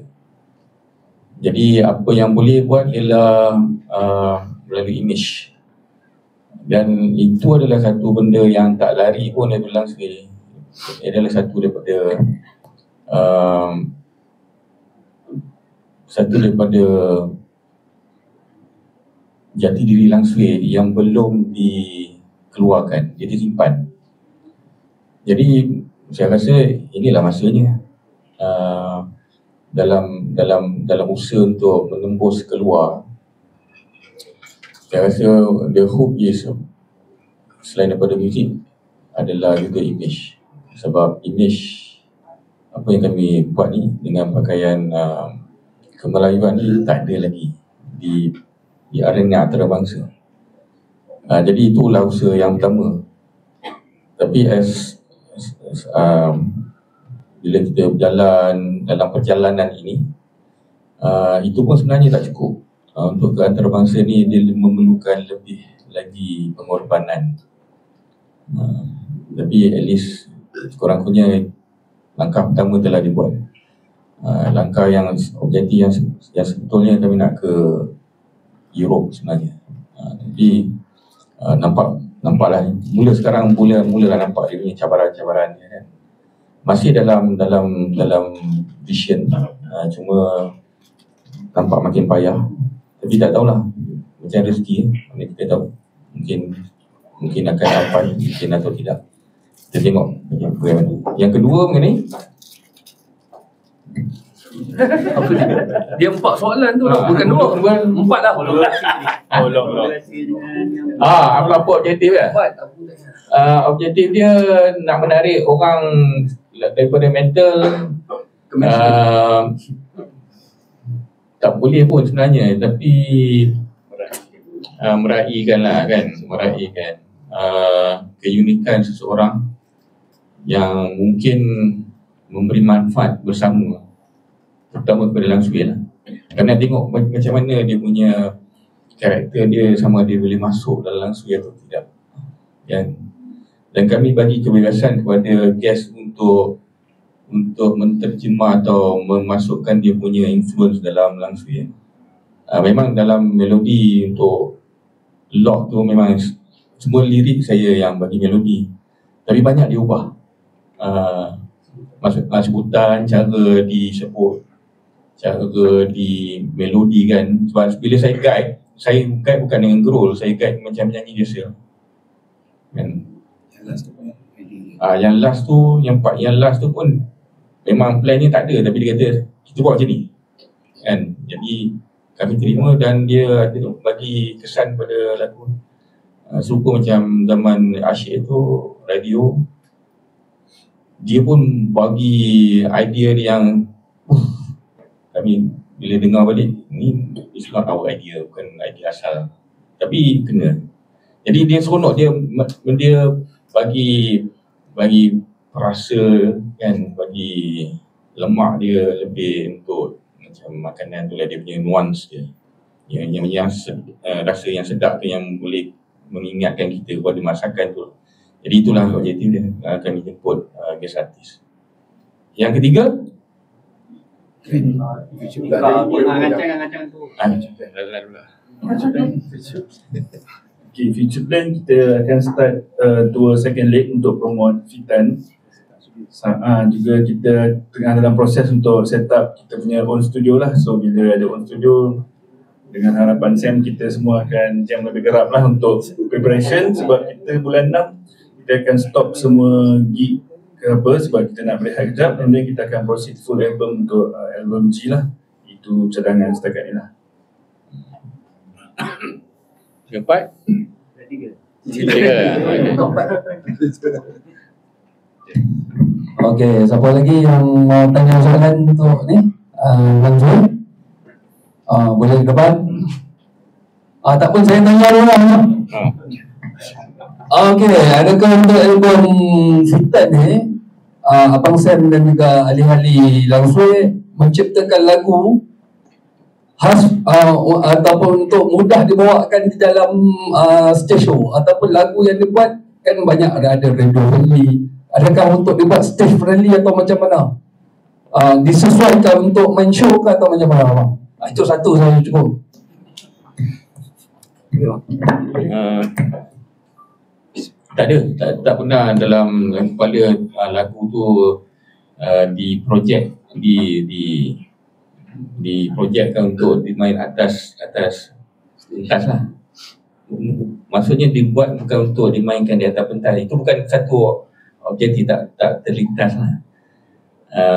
Jadi apa yang boleh buat ialah melalui image. Dan itu adalah satu benda yang tak lari pun daripada Langsui. Ia adalah satu daripada jati diri Langsui yang belum dikeluarkan, dia disimpan. Jadi saya rasa inilah masanya dalam usaha untuk menembus keluar. saya rasa the hook is selain daripada muzik adalah juga image. Sebab image apa yang kami buat ni dengan pakaian kemelayuan ni tak ada lagi di arena antarabangsa. Jadi itulah usaha yang pertama. Tapi bila kita berjalan dalam perjalanan ini, itu pun sebenarnya tak cukup. Untuk ke antarabangsa ni dia memerlukan lebih lagi pengorbanan. Tapi at least kurang-kurangnya langkah pertama telah dibuat. Langkah yang objektif yang sebetulnya kami nak ke Europe sebenarnya. Jadi nampaklah mula sekarang mulalah nampak dia punya cabaran-cabaran dia kan. Masih dalam vision, cuma nampak makin payah. Tapi tak tahulah, macam rezeki mana kita tahu, mungkin akan sampai, mungkin atau tidak. Kita tengok bagaimana. Yang kedua mengenai Dia 4 soalan tu lah, bukan 2. 4 lah. apa objektif dia? Objektif dia nak menarik orang daripada mental. Tak boleh pun sebenarnya, tapi meraihkan keunikan seseorang yang mungkin memberi manfaat bersama, terutama kepada langsui lah. Kerana tengok macam mana dia punya karakter dia, sama dia boleh masuk dalam langsui atau tidak. Dan kami bagi kebebasan kepada guest untuk menterjemah atau memasukkan dia punya influence dalam langsui. Memang dalam melodi untuk lock tu memang semua lirik saya yang bagi melodi, tapi banyak diubah. Sebutan, cara disebut, cara dimelodikan. Sebab bila saya guide bukan dengan gerol, saya guide macam nyanyi biasa kan. Yang last tu pun memang plan ni tak ada, tapi dia kata kita buat macam ni kan. Jadi kami terima dan dia ada bagi kesan pada lagu. Serupa macam zaman Asyik tu radio, dia pun bagi idea yang kami bila dengar balik, ni it's not our idea, bukan idea asal, tapi kena. Jadi dia seronok, dia bagi rasa kan, bagi lemak dia lebih untuk macam makanan tu lah, dia punya nuance dia yang rasa yang sedap tu, yang boleh mengingatkan kita pada masakan tu. Jadi itulah objektif dia, kami jemput guest artist. Yang ketiga, future plan kita akan start tour second leg untuk promote Fitan. Juga kita tengah dalam proses untuk set up kita punya own studio lah. So bila ada own studio, dengan harapan Sam, kita semua akan jam lebih gerap lah untuk preparation. Sebab kita bulan 6 kita akan stop semua gig ke apa, sebab kita nak berehat kejap, and then kita akan proceed full album untuk album G lah. Itu cadangan setakat ni lah. keempat. Okey, siapa lagi yang mau tanya soalan untuk ni? Langsung. Boleh ke depan? Tak pun saya tanya dulu lah. Okey, adakah untuk album Fitan ni, Abang Sam dan juga ahli-ahli Langsui menciptakan lagu khas ataupun untuk mudah dibawakan di dalam stage show, ataupun lagu yang dibuat kan banyak ada radio friendly, adakah untuk dibuat stage friendly atau macam mana? Disesuaikan untuk main show ke atau macam mana abang? Itu satu saya cukup. Tak ada, tak pernah dalam kepala lagu tu diprojekkan untuk dimain atas lah. Maksudnya dibuat bukan untuk dimainkan di atas pentas. Itu bukan satu objektif, tak terlintas lah.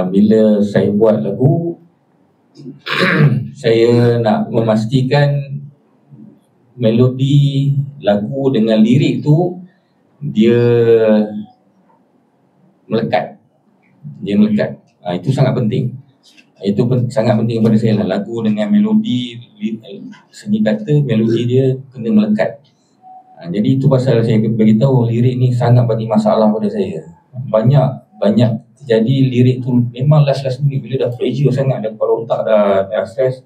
Bila saya buat lagu, saya nak memastikan melodi lagu dengan lirik tu dia melekat. Itu sangat penting. Itu sangat penting kepada saya lah. Lagu dengan melodi, seni kata melodi dia kena melekat. Jadi itu pasal saya beritahu lirik ni sangat bagi masalah pada saya. Banyak jadi lirik tu memang last minute bila dah pressure sangat, dah kepala otak dah stress,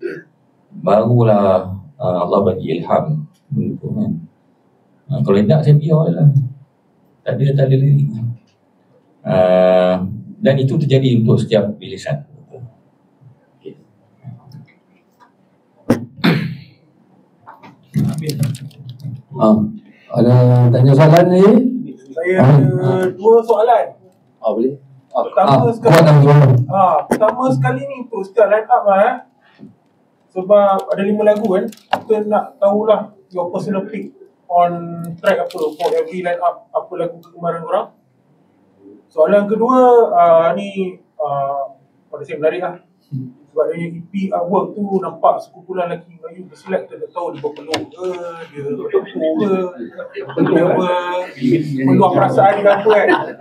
barulah Allah bagi ilham benda tu kan. Kalau tak saya biar lah, tak ada lirik. Dan itu terjadi untuk setiap rilisan. Ada tanya soalan ni? Saya ada 2 soalan. Boleh. Pertama sekali ni untuk start line up sebab ada 5 lagu kan. Kita nak tahulah your personal pick on track apa for every line up, apa lagu kegemaran korang. Soalan kedua, ni pada saya menarik lah. Sebab dia EP artwork tu nampak sekumpulan lelaki Melayu bersilat, kita tak tahu dia berpeluh ke, dia bertepuk ke, dia berpeluh perasaan ke apa kan.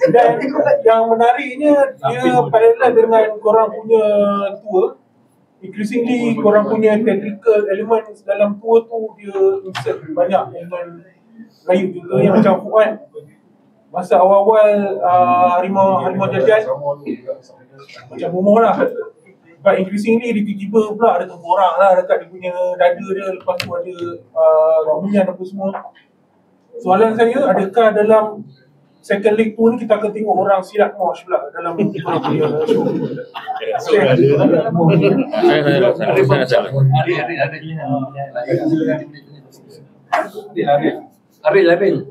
Dan yang menariknya, dia parallel dengan korang punya tour. Increasingly korang punya theatrical elements dalam tour tu dia insert banyak elemen Melayu. Contohnya macam Fuad masa awal-awal Harimau Jajan macam humor lah, but increasingly dia tiba-tiba pula ada tengkorak lah dekat dia punya dada dia, lepas tu ada minyak apa semua. Soalan saya, adakah dalam second leg tu ni kita akan tengok orang silat mosh pula dalam orang punya show? Aril.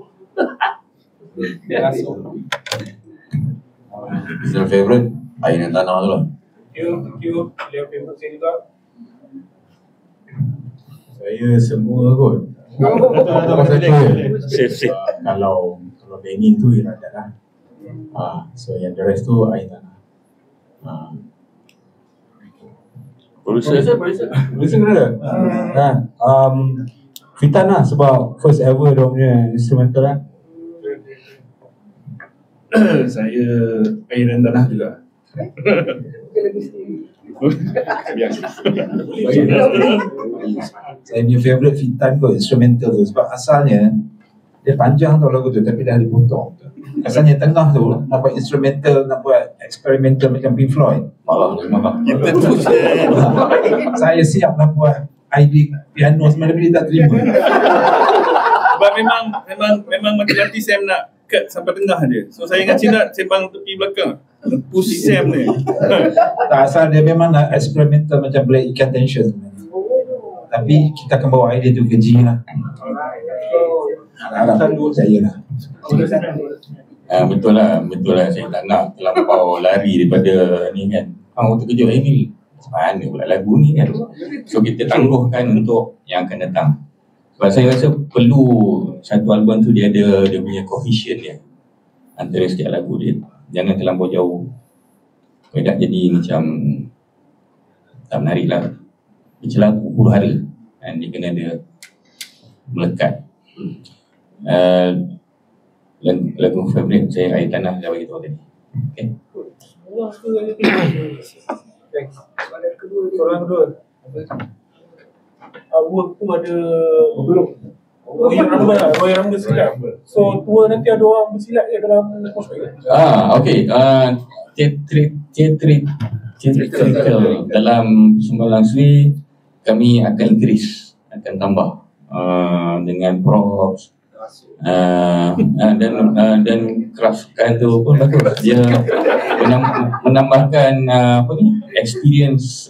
Your favourite Air dan Tanah tu lah. Thank you. Dia favourite saya juga. Saya semua kot. Kalau Benny tu Iradat lah. So yang the rest tu Air Tanah. Producer ada. Fitan lah sebab first ever dia punya instrumental lah. Saya Air dan Tanah juga. Saya punya favourite Fitan kot instrumental tu sebab asalnya dia panjang tau lagu tu tapi dah dipotong. Asalnya tengah tu nak buat instrumental, nak buat experimental macam Pink Floyd. Kita tu Saya siap nak buat ID piano semua tapi dia tak terima. sebab memang mati-mati Sam nak cut sampai tengah je. So saya dengan Cina sembang tepi belakang. Push Sam ni. Tak, asal dia memang nak experimental macam Black Ikan Tension sebenarnya. Tapi kita akan bawa idea tu ke G lah. Harap saya lah. Betul lah saya tak nak terlampau lari daripada ni kan. Orang terkejut ni mana pula lagu ni kan. So kita tangguhkan untuk yang akan datang. Sebab saya rasa perlu satu album tu dia ada dia punya cohesion dia antara setiap lagu dia. Jangan terlampau jauh. Kalau tak jadi macam tak menarik lah. Macam lagu huru-hara kan, dia kena ada melekat. Lagu favourite saya Air Tanah dah bagi tahu tadi. Okay. Soalan kedua. Work tu ada Roy Rambut silat. So tour nanti ada orang bersilat ke dalam prospek? Okay. Theatrical dalam Sumber Langsui kami akan increase, akan tambah dengan props dan kerasukan tu pun bagus. Dia menambahkan experience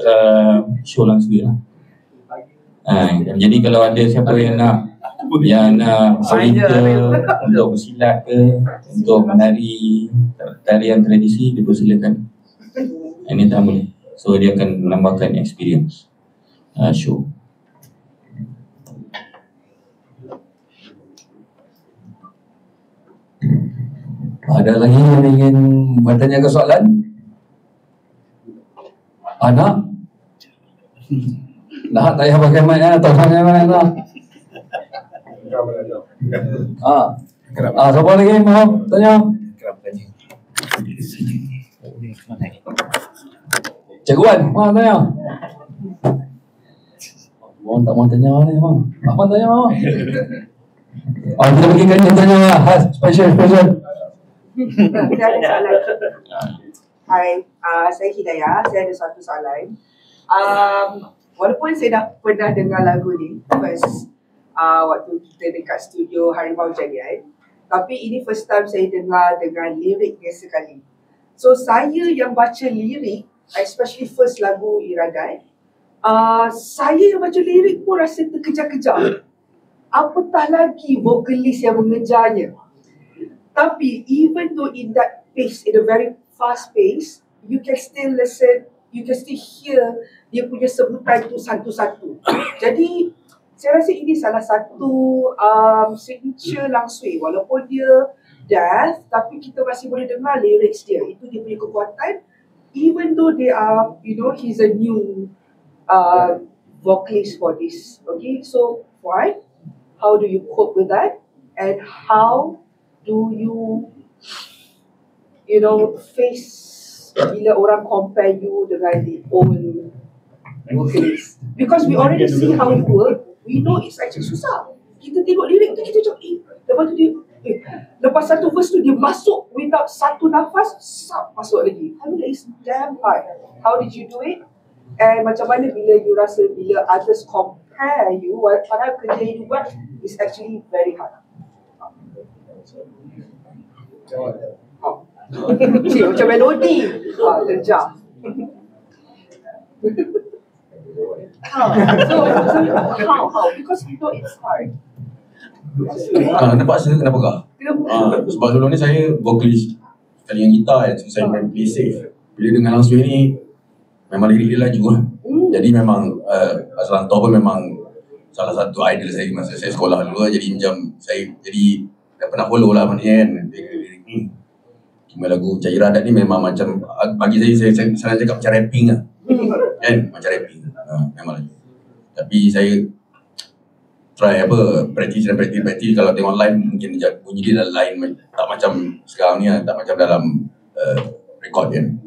show Langsui lah. Jadi kalau ada siapa yang nak volunteer untuk bersilat ke, untuk menari tarian tradisi, dipersilakan. Anytime boleh. So dia akan menambahkan experience show. Ada lagi yang ingin bertanya ke soalan? Anak? Dah tak payah pakai mic lah, tak pakai mic lah. Siapa lagi mau tanya? Cikgu Wan, mau tanya? Mau tak mau tanya ni, mau. Apa tanya mau? Kita bagi kan yang tanya lah, special. Saya ada soalan. Hai, saya Hidayah. Saya ada satu soalan. Walaupun saya dah pernah dengar lagu ni first waktu kita dekat studio Harimau Jadian, tapi ini first time saya dengar dengan liriknya sekali. So saya yang baca lirik, especially first lagu Iradai, saya yang baca lirik pun rasa terkejar-kejar. Apatah lagi vokalis yang mengejarnya. Tapi even though in that pace, in a very fast pace, you can still listen, you can still hear dia punya sebutan tu satu-satu. Jadi saya rasa ini salah satu signature Lang Sui. Walaupun dia deaf, tapi kita masih boleh dengar lyrics dia. Itu dia punya kekuatan. Even though they are, he's a new vocalist for this. Okay, so why? How do you cope with that? And how do you face bila orang compare you dengan the old vocalist? Because we already see how it works. We know it's actually susah. Kita tengok lirik tu, kita macam lepas tu dia lepas satu verse tu dia masuk without satu nafas, masuk lagi. I mean, it's damn hard. How did you do it? And macam mana bila you rasa bila others compare you, padahal kerja you buat is actually very hard. Macam melodi terjam. So how? Because we know it's hard. Kenapa sebab sebelum ni saya vokalis sekali yang gitar kan, saya main play safe. Bila dengan Lang Sui ni memang lirik dia laju lah. Jadi memang Azlantor pun memang salah satu idol saya masa saya sekolah dulu lah. Jadi macam saya jadi tak pernah follow lah maknanya kan lirik ni. Cuma lagu Cair Adat ni memang macam bagi saya senang cakap macam rapping lah. Kan? Macam rapping. Memang lagi. Tapi saya try practice. Kalau tengok live mungkin bunyi dia dah lain, tak macam sekarang ni lah, tak macam dalam record kan.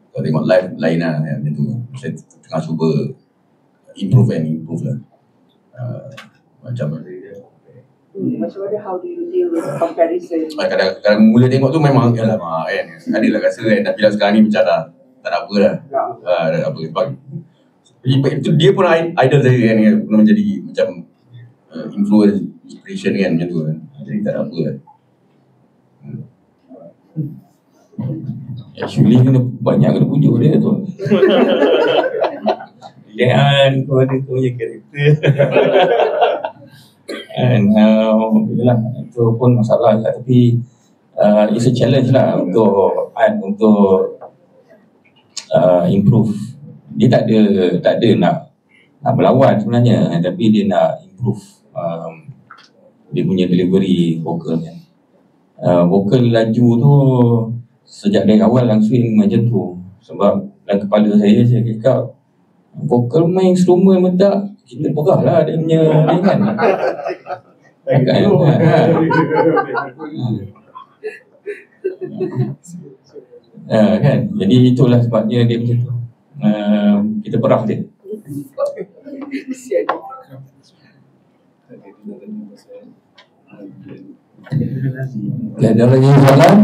Kalau tengok live lain lah macam tu. Saya tengah cuba improve lah. Macam mana how do you deal with comparison? Kadang-kadang mula tengok tu memang alamak kan. Adalah rasa kan, tapi lah sekarang ni macam dah tak ada apa dah. Tak ada apa sebab itu dia pun idol saya kan, pernah menjadi macam influence, inspiration kan macam tu kan. Jadi tak ada apa lah. Actually kena banyak kena pujuk dia tu. Jangan kau ada kau punya karakter. And yalah, itu pun masalah lah. Tapi it's a challenge lah untuk improve. Dia tak ada nak berlawan sebenarnya, tapi dia nak improve dia punya delivery vokalnya. Vokal laju tu sejak dari awal Lang Sui macam tu. Sebab dalam kepala saya cakap vokal main instrumen mentak, kita perah lah dia punya ni kan. Kan, jadi itulah sebabnya dia macam tu. Kita perah dia. Ada lagi soalan?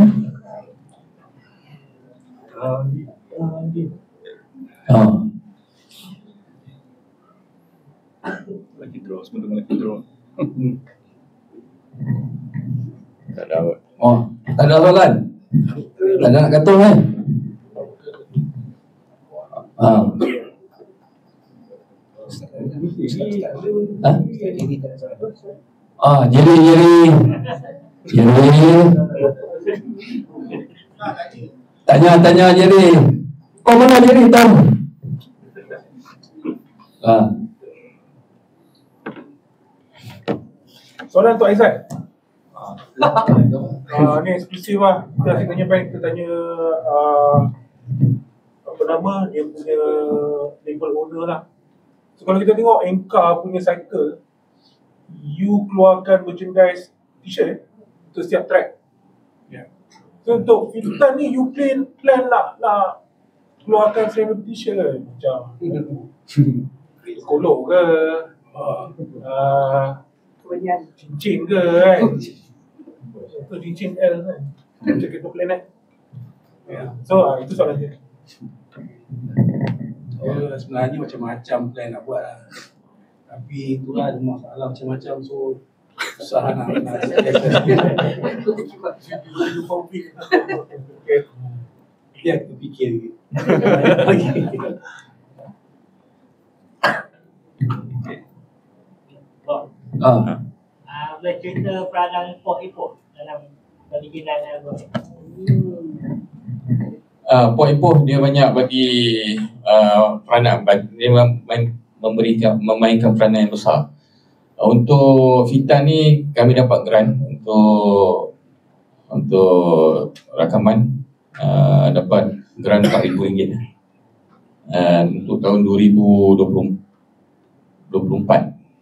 Lagi draw, semua lagi draw. Tak ada. Tak ada soalan? Tak ada nak kata kan? Jerry. Tanya Jerry. Kau mana Jerry tahu? Soalan untuk Aizat. Ni eksklusif lah. Kita asyik tanya baik. Kita tanya apa nama, dia punya label owner lah. So kalau kita tengok Enka punya cycle, you keluarkan merchandise t-shirt untuk setiap track. So untuk Fitan ni you plan nak keluarkan frame t-shirt macam kolok ke, cincin ke kan, atau cincin L kan, macam kita planet. So itu soalan dia. Sebenarnya macam-macam plan nak buat lah. Tapi itulah ada masalah macam-macam, so susah nak biar kita fikir lagi. Boleh cerita peranan Pok Ipoh dalam original album? Pok Ipoh dia banyak bagi peranan, dia memainkan peranan yang besar. Untuk Fitan ni kami dapat grant untuk rakaman, dapat grant RM4,000 untuk tahun 2024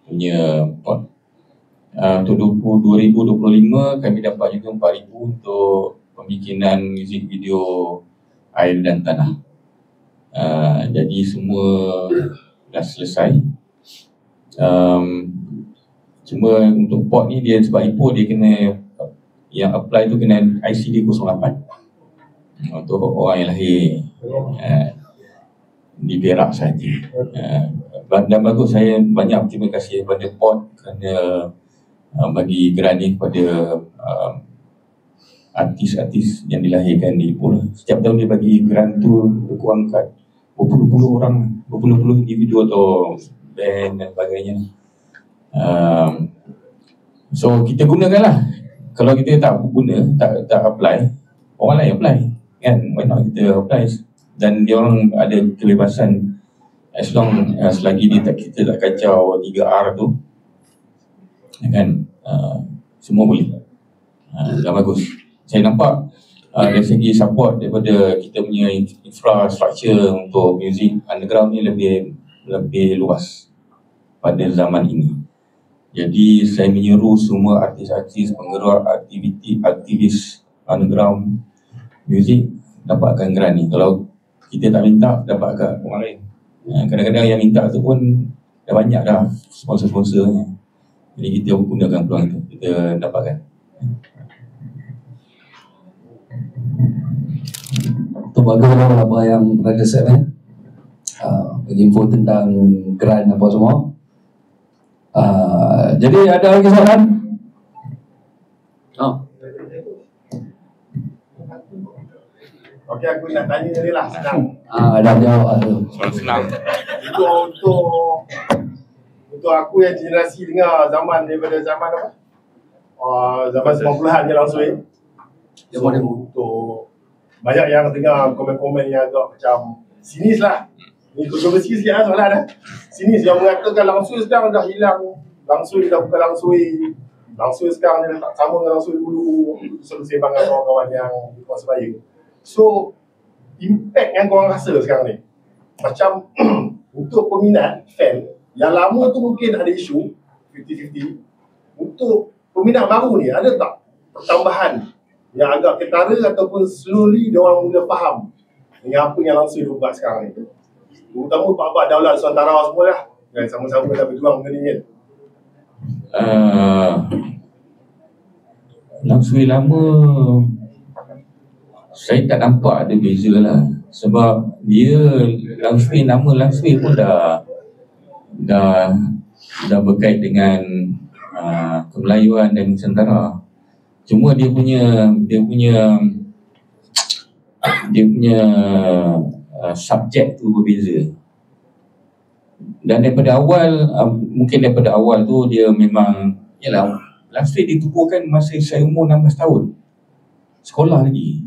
punya pot. Untuk 2025 kami dapat juga RM4,000 untuk pembikinan muzik video Air dan Tanah. Jadi semua dah selesai. Cuma untuk pot ni dia sebab Ipoh dia kena, yang apply tu kena ICD 08 untuk orang yang lahir di Perak sahaja. Dan bagus, saya banyak terima kasih kepada pot kerana bagi grant ni kepada artis-artis yang dilahirkan di Ipoh. Setiap tahun dia bagi grant tu lebih kurang kat berpuluh-puluh orang, berpuluh-puluh individu atau band dan sebagainya. So kita gunakanlah. Kalau kita tak guna, tak apply, orang lain apply kan, why not kita apply. Dan dia orang ada kebebasan as long as selagi kita tak kacau 3R tu kan, semua boleh. Dah bagus. Saya nampak dari segi support daripada kita punya infrastructure untuk music underground ni lebih luas pada zaman ini. Jadi saya menyeru semua artis-artis, penggerak aktivis underground music dapatkan grant ni. Kalau kita tak minta, dapat kat orang lain. Kadang-kadang yang minta tu pun dah banyak dah sponsor-sponsornya. Jadi kita gunakan peluang itu, kita dapatkan. Itu bagus apa yang Brother Sam bagi info tentang grant apa semua. Jadi ada lagi soalan? Okey, aku nak tanya ni lah, senang. Dah jawab tu. Soalan senang. Untuk aku yang generasi dengar zaman daripada zaman apa? Zaman 90-an je langsung. So untuk banyak yang dengar komen-komen yang agak macam sinis lah. Ni kontroversi sikit lah soalan lah. Sinis yang mengatakan langsung sekarang dah hilang. Langsung dah bukan langsung sekarang dia tak sama dengan langsung dulu. Itu selalu sembang dengan kawan-kawan yang di kawasan sebaya. So impact yang korang rasa sekarang ni, macam untuk peminat fan yang lama tu mungkin ada isu 50-50. Untuk peminat baru ni, ada tak pertambahan yang agak ketara ataupun slowly dia orang mula faham dengan apa yang langsung dia buat sekarang ni? Terutama bab-bab Daulat Nusantara semua lah, yang sama-sama dah berjuang benda ni kan. Langsui lama saya tak nampak ada beza lah. Sebab dia Langsui, nama Langsui pun dah berkait dengan kemelayuan dan Nusantara. Cuma dia punya subjek tu berbeza. Dan daripada awal, mungkin daripada awal tu dia memang, yalah, Langsui ditubuhkan masa saya umur 16 tahun, sekolah lagi.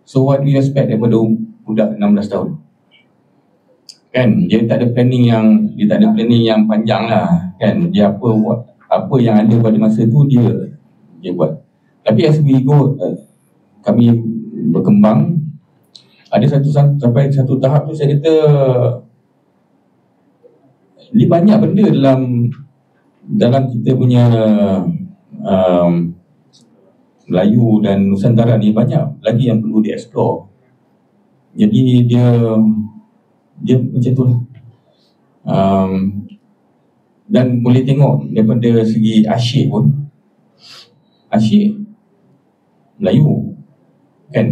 So what do you expect daripada budak 16 tahun? Kan, dia tak ada planning yang panjang lah kan. Dia apa yang ada pada masa tu dia buat. Tapi as we go, kami berkembang, ada sampai satu tahap tu saya kata ni banyak benda dalam kita punya Melayu dan Nusantara ni, banyak lagi yang perlu dieksplor. Jadi dia macam tu lah. Dan boleh tengok daripada segi asyik pun, asyik Melayu kan,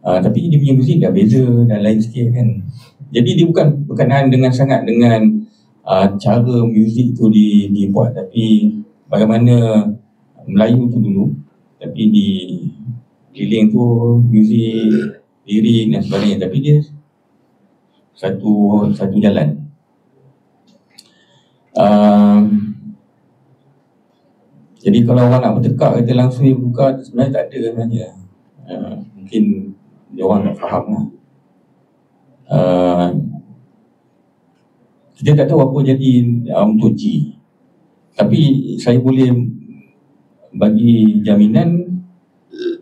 tapi dia punya muzik dah beza, dah lain sikit kan. Jadi dia bukan berkenaan sangat dengan cara muzik tu dibuat, tapi bagaimana Melayu tu dulu, tapi di keliling tu muzik, lirik dan sebagainya, tapi dia satu jalan. Jadi kalau orang nak bertekak kata langsung buka, sebenarnya tak ada sebenarnya. Mungkin dia orang tak faham lah. Kita tak tahu apa jadi untuk G, tapi saya boleh bagi jaminan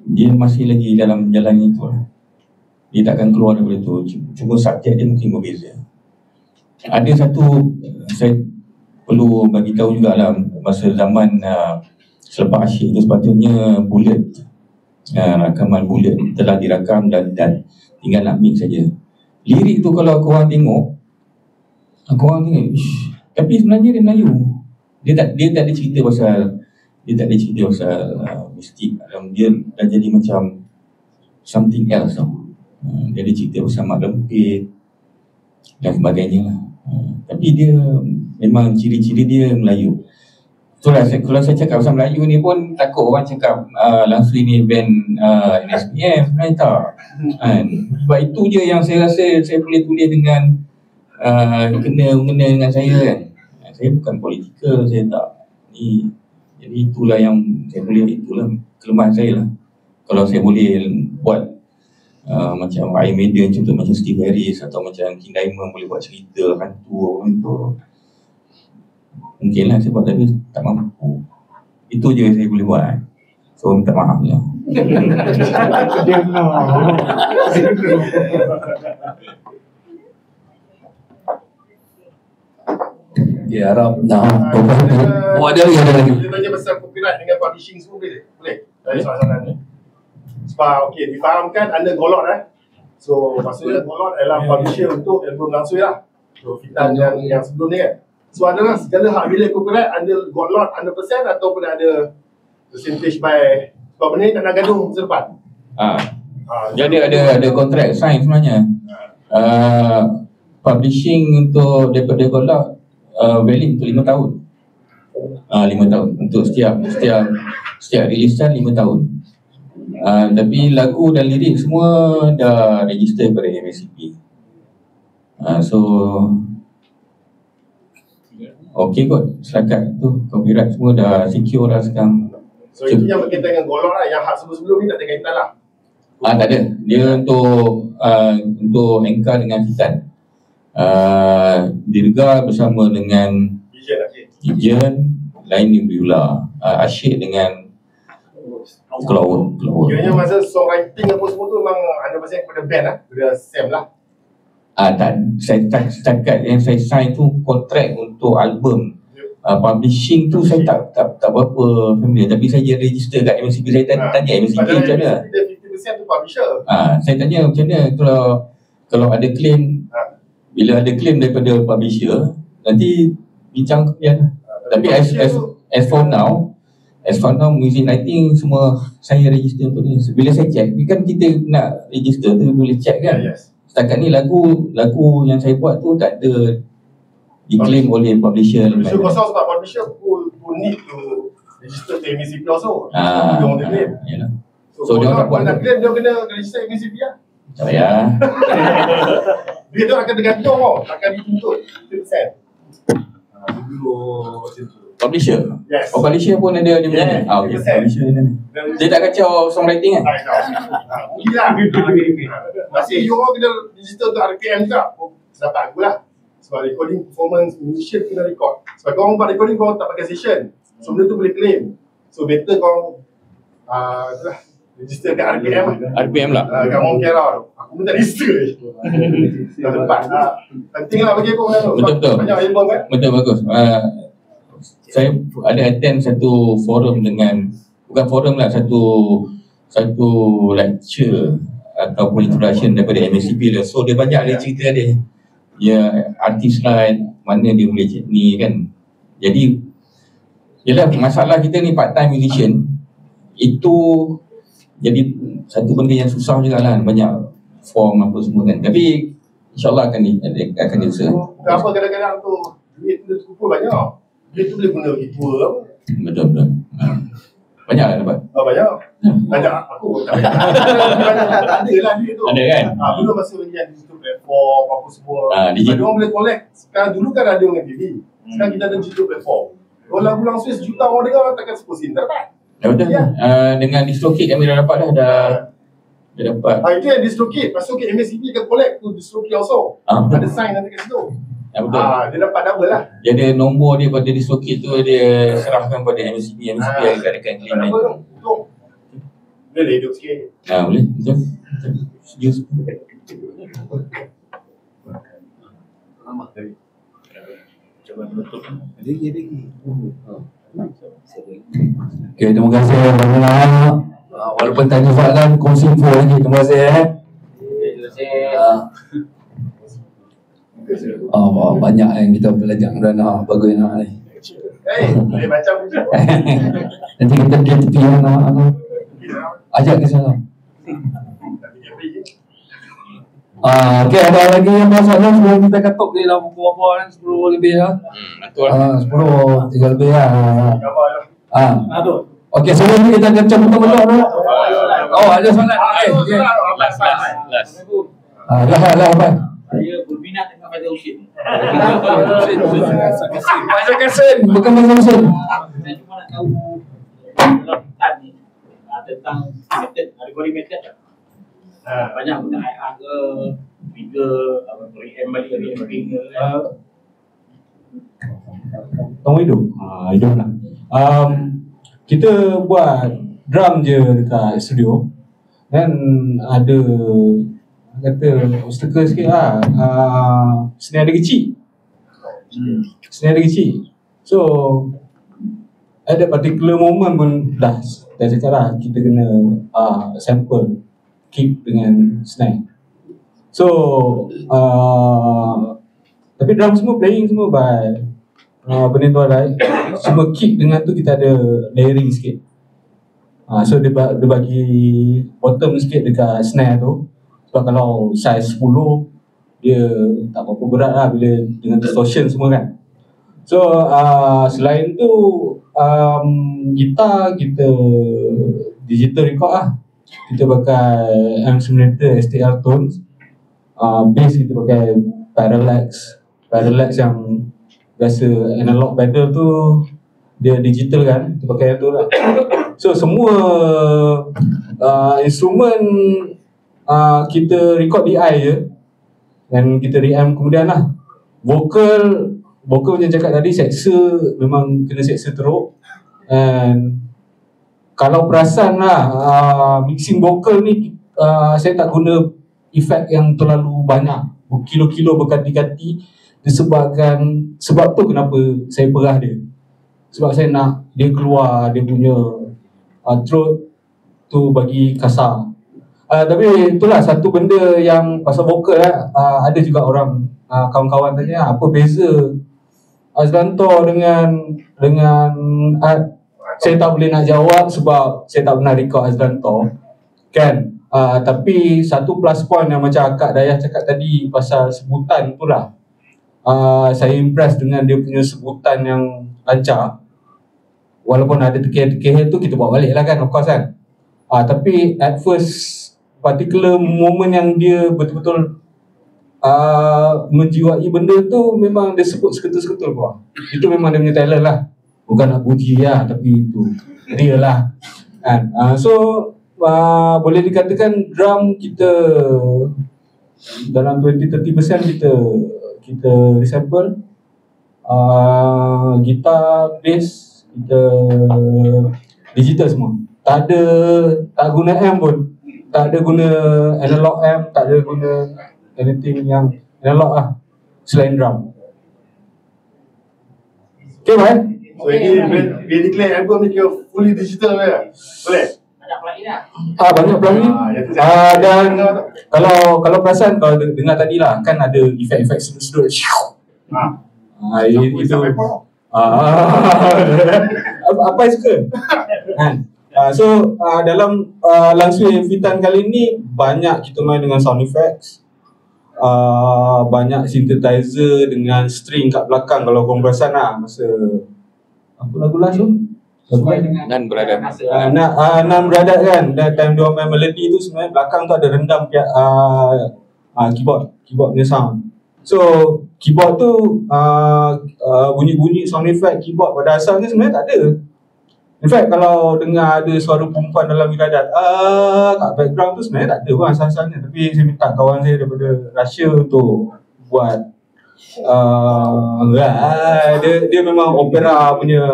dia masih lagi dalam jalan itu lah. Dia takkan keluar daripada itu. Cuma subjek dia mungkin berbeza. Ada satu saya perlu bagi tahu juga lah, masa zaman selepas asyik tu sepatutnya bulat, rakaman bulat telah dirakam dan tinggal nak mix saja. Lirik tu kalau korang tengok, tapi sebenarnya dia Melayu. Dia tak ada cerita pasal mistik. Dia dah jadi macam something else tau. Dia ada cerita pasal mak lempit dan sebagainya lah. Tapi dia memang ciri-ciri dia Melayu. Itulah kalau saya cakap pasal Melayu ni pun takut orang cakap langsung ni band NSPM. Sebenarnya tak kan? Sebab itu je yang saya rasa saya boleh tulis dengan kena dengan saya kan. Saya bukan politikal, saya tak ni. Jadi itulah yang saya boleh, itulah kelemahan saya lah. Kalau saya boleh buat macam Iron Maiden contoh, macam Steve Harris atau macam King Diamond boleh buat cerita hantu itu, mungkin lah saya buat, tapi tak mampu. Itu je saya boleh buat. So minta maaf lah. Ya harap ada lagi. Dia tanya pasal copyright dengan publishing semua boleh? Boleh? Dari soalan ni. Sebab okey, difahamkan under Golot So maksudnya Golot adalah publisher untuk album langsung lah. So Fitan yang sebelum ni kan. So adalah segala hak milik copyright under Golot 100% ataupun ada percentage by, sebab benda ni tak nak gaduh masa depan. Jadi ada kontrak sign sebenarnya. Publishing untuk daripada Golot valid untuk 5 tahun. 5 tahun untuk setiap rilisan 5 tahun. Tapi lagu dan lirik semua dah register pada MACP. So okey kot, setakat tu copyright semua dah secure dah sekarang. So itu yang berkaitan dengan Golot lah, yang hak sebelum-sebelum ni tak ada kaitan lah. Tak ada. Dia untuk engkar dengan Fitan. Dirga bersama dengan Ijen, lain di Biola, Asyik dengan Kelawar. Kiranya masa songwriting apa semua tu memang ada pasal kepada band lah, kepada Sam lah. Tak, saya setakat yang saya sign tu kontrak untuk album. Publishing tu saya tak berapa familiar, tapi saya register kat MACP. Saya tanya MACP macam mana. 50% tu publisher. Saya tanya macam mana kalau ada claim, bila ada claim daripada publisher, nanti bincang kemudian. Tapi as for now music writing semua saya register untuk ni. Bila saya check, kan kita nak register tu boleh check kan. Setakat ni lagu yang saya buat tu tak ada diklaim oleh publisher. Publisher kosong sebab publisher who need to register to MACP also. Dia orang claim. So dia tak buat. Nak claim dia kena register MACP lah. Tak payah. Dia tu akan tergantung akan dituntut 50%. Publisher? Yes. Publisher pun ada dia punya. Okey, publisher ni. Dia tak kacau songwriting kan? Gila. Masih you orang kena register untuk RPM juga. Dapat aku lah. Sebab recording performance musician kena record. Sebab korang buat recording korang tak pakai session. So benda tu boleh claim. So better korang itulah Register kat RPM lah. RPM lah. Kat Mount Kera tu. Aku pun tak register je. Dah lepas. Penting lah bagi aku kan. Betul. Banyak album kan. Betul, bagus. Saya ada attend satu forum dengan, bukan forum lah, satu lecture ataupun introduction daripada MSCP lah. So dia banyak ada cerita dia. Dia artis lah, mana dia boleh ni kan. Jadi yelah, masalah kita ni part time musician itu jadi satu benda yang susah juga lah, banyak form apa semua kan. Tapi insyaAllah akan diusaha. Kenapa kadang-kadang tu duit tu cukup banyak. Duit tu boleh guna pergi tour apa. Betul. Banyak lah dapat. Banyak. Banyak aku tak banyak. Tak ada lah duit tu. Ada kan? Belum masa lagi ada digital platform apa semua. Ada orang boleh collect. Sekarang dulu kan radio dengan TV. Sekarang kita ada digital platform. Kalau lagu langsung sejuta orang dengar, takkan sepusin tak dapat. Betul. Dengan DistroKid kami dah dapat dah dapat. Itu yang DistroKid. Lepas tu MSCP akan collect tu DistroKid also. Ada sign nanti kat situ. Betul. Dia dapat double lah. Dia ada nombor dia pada DistroKid tu, dia serahkan pada MSCP akan claim lain. Boleh hidup sikit. Boleh. Betul. Setuju. Okay, terima kasih banyak. Walaupun tanya soalan, kongsi info lagi. Terima kasih. Banyak yang kita belajar dan bagus nak ni. Boleh macam tu. Nanti kita pergi tepi yang nak ajak ke sana. Okay, ada lagi yang soalan sebelum kita katuk ni lah pukul berapa kan? 10 lebih lah. 10, 3 lebih lah. Okay, sebelum ni kita akan cabut betul dulu. Ada soalan. Last. Lah, Abang. Saya berminat dengan Faizal Husin. Faizal Kasim, bukan Faizal Husin. Saya cuma nak tahu dalam hutan ni tentang method, algoritma method tak? Banyak guna IR ke, trigger, preamp balik, reamping ke kan? Tong hidup. Hidup lah. Kita buat drum je dekat studio. Dan ada kata obstacle sikit lah. Snare dia kecil. So ada particular moment pun dah cakap lah, kita kena sample kick dengan snare. So tapi drum semua playing semua by benda tu ada. Cuma kick dengan tu kita ada layering sikit. So dia bagi bottom sikit dekat snare tu. Sebab kalau size 10 dia tak berapa berat lah bila dengan distortion semua kan. So selain tu gitar kita digital record lah. Kita pakai M Simulator STL Tones. Bass kita pakai Parallax yang biasa analog pedal tu dia digital kan, kita pakai tu lah. So semua instrumen kita record DI je dan kita reamp kemudian lah. Vocal macam cakap tadi, seksa memang kena seksa teruk. And kalau perasan lah mixing vocal ni saya tak guna efek yang terlalu banyak, berkilo-kilo berkati-kati. Sebab tu kenapa saya perah dia. Sebab saya nak dia keluar dia punya throat tu bagi kasar. Tapi itulah satu benda yang pasal vokal ada juga orang kawan-kawan tanya apa beza Azlantor dengan saya tak boleh nak jawab sebab saya tak pernah record Azlantor kan. Tapi satu plus point yang macam Akak Dayah cakap tadi pasal sebutan tu lah. Saya impress dengan dia punya sebutan yang lancar. Walaupun ada tekeh-tekeh tu kita bawa balik lah kan, of course kan. Tapi at first particular moment yang dia betul-betul menjiwai benda tu, memang dia sebut seketul-seketul pun. Itu memang dia punya talent lah. Bukan nak puji lah, tapi itu dia lah kan. So boleh dikatakan drum kita dalam 20-30% kita resample. Gitar, bass kita digital semua. tak guna amp pun, tak ada guna analog amp, tak ada guna anything yang analog lah selain drum. Okay, Wan? So ini dia declare album ni kira fully digital lah. Boleh? Banyak plugin. Dan kalau perasan, kalau dengar tadi lah, kan ada efek-efek sedut-sedut. Itu apa yang suka kan? So dalam Langsui Fitan kali ni banyak kita main dengan sound effects, banyak synthesizer dengan string kat belakang. Kalau korang perasan lah masa apa lagu last tu? Nan Beradat. Nan Beradat kan, dan time dia main melody tu sebenarnya belakang tu ada rendam keyboard punya sound. So keyboard tu bunyi-bunyi sound effect keyboard pada asalnya sebenarnya tak ada. In fact kalau dengar ada suara perempuan dalam Beradat kat background tu sebenarnya tak ada pun asal-asalnya. Tapi saya minta kawan saya daripada Russia untuk buat dia memang opera punya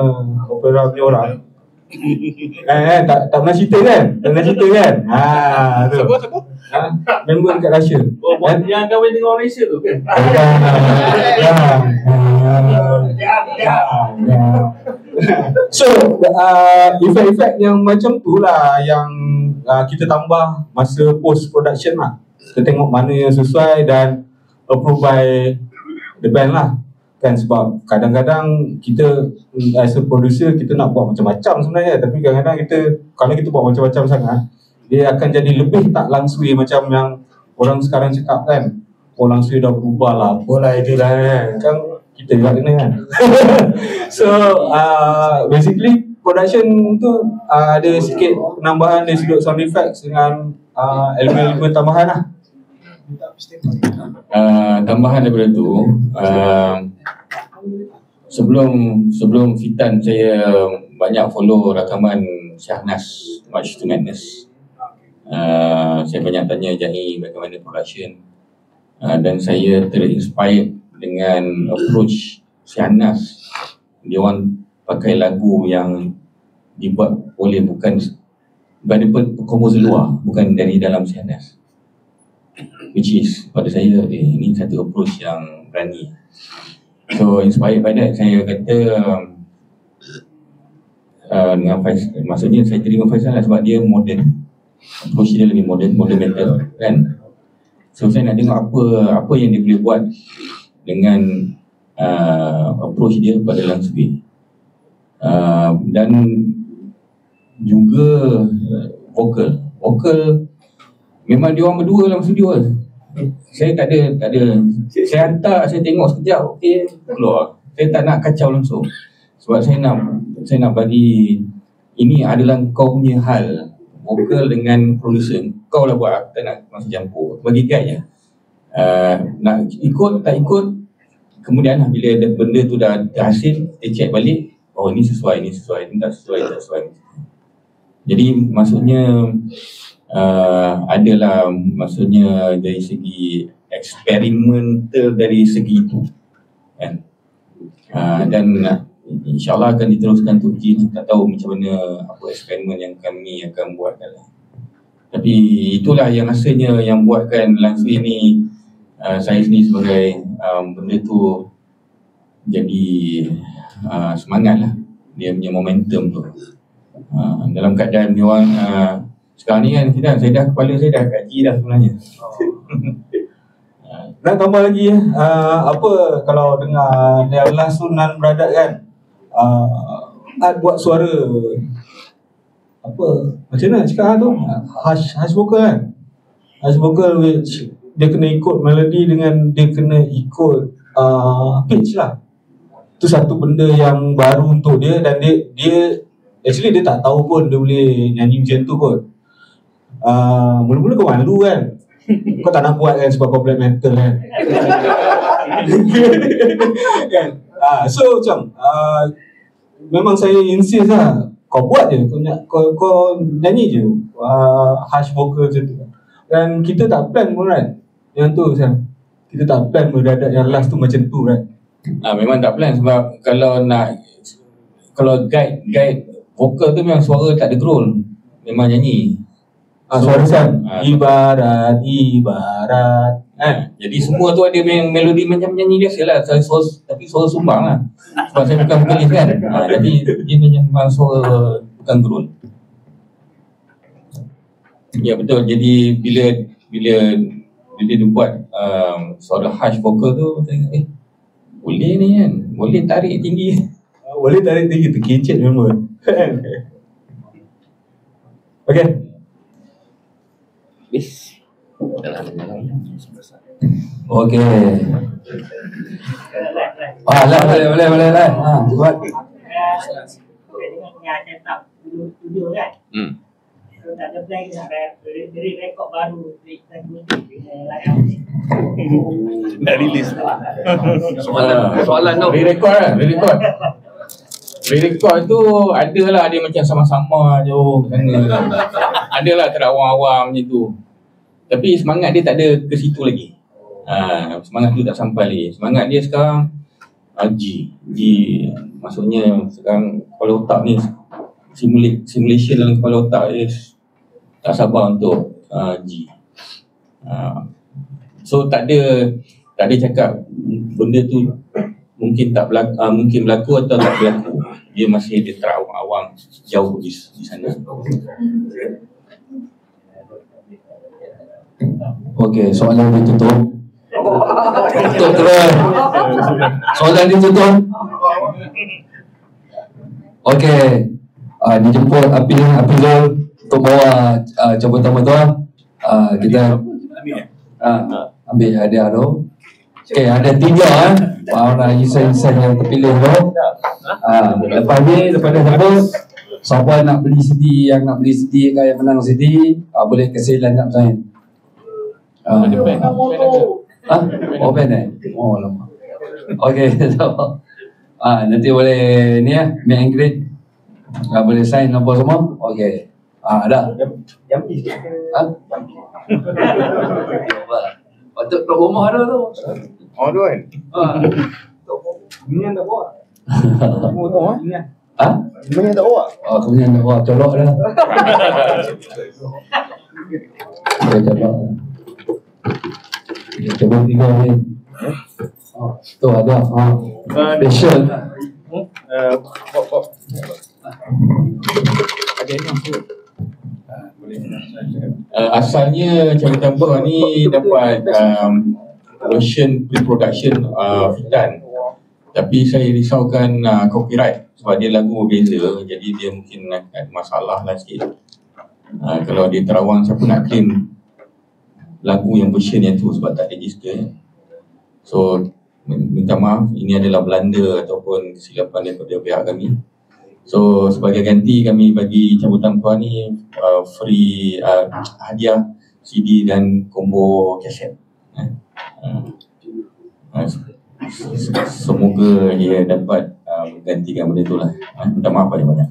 orang. Tak pernah cerita kan? Tu. Member dekat Russia. Yang kahwin dengan orang Malaysia tu kan? So efek-efek yang macam tu lah yang kita tambah masa post production lah. Kita tengok mana yang sesuai dan approve by the band lah kan, sebab kadang-kadang kita as a producer kita nak buat macam-macam sebenarnya, tapi kadang-kadang kalau kita buat macam-macam sangat dia akan jadi lebih tak langsui macam yang orang sekarang cakap kan. Oh langsui dah berubah lah, apalah itu lah kan, kita juga kena kan. So basically production tu ada sikit penambahan dari sudut sound effects dengan elemen-elemen tambahan lah. Tambahan daripada tu, sebelum Fitan saya banyak follow rakaman Syahnas March to Madness. Saya banyak tanya Jahi bagaimana production, dan saya terinspired dengan approach Syahnas. Dia orang pakai lagu yang dibuat oleh bukan daripada komposer luar, bukan dari dalam Syahnas. Which is pada saya ini satu approach yang berani. So inspired by that, saya kata dengan Faisal, maksudnya saya terima Faisal lah sebab dia modern, approach dia lebih modern metal kan. So saya nak tengok apa yang dia boleh buat dengan approach dia pada Langsui. Dan juga vokal memang dia orang berdua dalam studio lah. Saya tak ada. Saya hantar, saya tengok sekejap, okey, keluar. Saya tak nak kacau langsung. Sebab saya nak bagi ini adalah kau punya hal. Vokal dengan producer, kau lah buat, tak nak masuk campur. Bagi guide je. Nak ikut, tak ikut, kemudian bila benda tu dah hasil, kita check balik, oh ini sesuai, ini tak sesuai. Jadi maksudnya adalah maksudnya dari segi eksperimental dari segi itu kan. Dan insyaAllah akan diteruskan tu uji, tak tahu macam mana apa eksperimen yang kami akan buatkan lah. Tapi itulah yang rasanya yang buatkan Langsui ni saya sendiri sebagai benda tu jadi semangat lah, dia punya momentum tu. Dalam keadaan dia orang sekarang ni kan saya dah, kepala saya dah kaji dah sebenarnya. Nak tambah lagi apa kalau dengar yang last tu Nan Beradat kan, Art buat suara apa macam mana cakap tu, harsh vocal kan, harsh vocal which dia kena ikut melody dengan dia kena ikut pitch lah. Tu satu benda yang baru untuk dia, dan dia actually dia tak tahu pun dia boleh nyanyi macam tu pun. Mula-mula kau malu kan, kau tak nak buat kan sebab kau black metal kan. Kan? So macam memang saya insist lah, kau buat je, kau nyanyi je harsh vocal macam tu. Dan kita tak plan pun kan yang tu Sam. Kita tak plan Beradat yang last tu macam tu kan. Memang tak plan sebab kalau guide vokal tu memang suara tak ada growl. memang nyanyi. Suara Sam. Ibarat. Jadi semua tu ada melodi macam nyanyi biasa lah, tapi suara sumbang lah. Sebab saya bukan vokalis kan. Jadi dia memang suara bukan gerun. Ya betul. Jadi bila dia buat suara harsh vocal tu, saya ingat, boleh ni kan, boleh tarik tinggi. Boleh tarik tinggi, terkecet memang. Okay. Bis. Okey. Boleh lah. Buat. Yang setup studio kan. So tak ada plan nak dari rekod baru nak release. Soalan tu re-record. Re-record tu adalah dia macam sama-sama jauh sana. Adalah terawang-awang macam tu. Tapi semangat dia tak ada ke situ lagi. Semangat tu tak sampai lagi. Semangat dia sekarang G. Maksudnya sekarang kepala otak ni simulation dalam kepala otak dia tak sabar untuk G. So tak ada cakap benda tu mungkin berlaku atau tak berlaku. Dia masih dia terawang-awang jauh di sana. Okey, soalan ditutup. Tutup terus. Soalan ditutup. Okey. Dijemput Apizul untuk bawa cabutan betul. Kita ambil hadiah tu. Okey, ada 3 para insan-insan yang terpilih tu. Lepas ni, lepas dah sebut, siapa nak beli CD, yang nak beli CD kan, yang menang CD, boleh kasi line up saya. Ada pen. Oh, pen Oh, lama. Okey, nanti boleh ni meet and greet. Boleh sign apa semua. Okey. Ada. Jampi. Patut kat rumah ada tu. Oh tu kan? Ini tak bawa. Ini. Sebenarnya tak bawa? Kemudian tak bawa, colok dah. Colok. Coba 3 ni. Tu ada. Special. Asalnya cabutan buah ni dapat version pre-production Fitan. Tapi saya risaukan copyright sebab dia lagu berbeza, jadi dia mungkin ada masalah lah sikit. Kalau dia terawang, siapa nak claim lagu yang version yang tu sebab tak register. So minta maaf, ini adalah blunder ataupun kesilapan daripada pihak kami. So sebagai ganti kami bagi cabutan puan ni free hadiah CD dan combo kaset. Semoga ia dapat menggantikan benda itulah. Minta maaf banyak-banyak.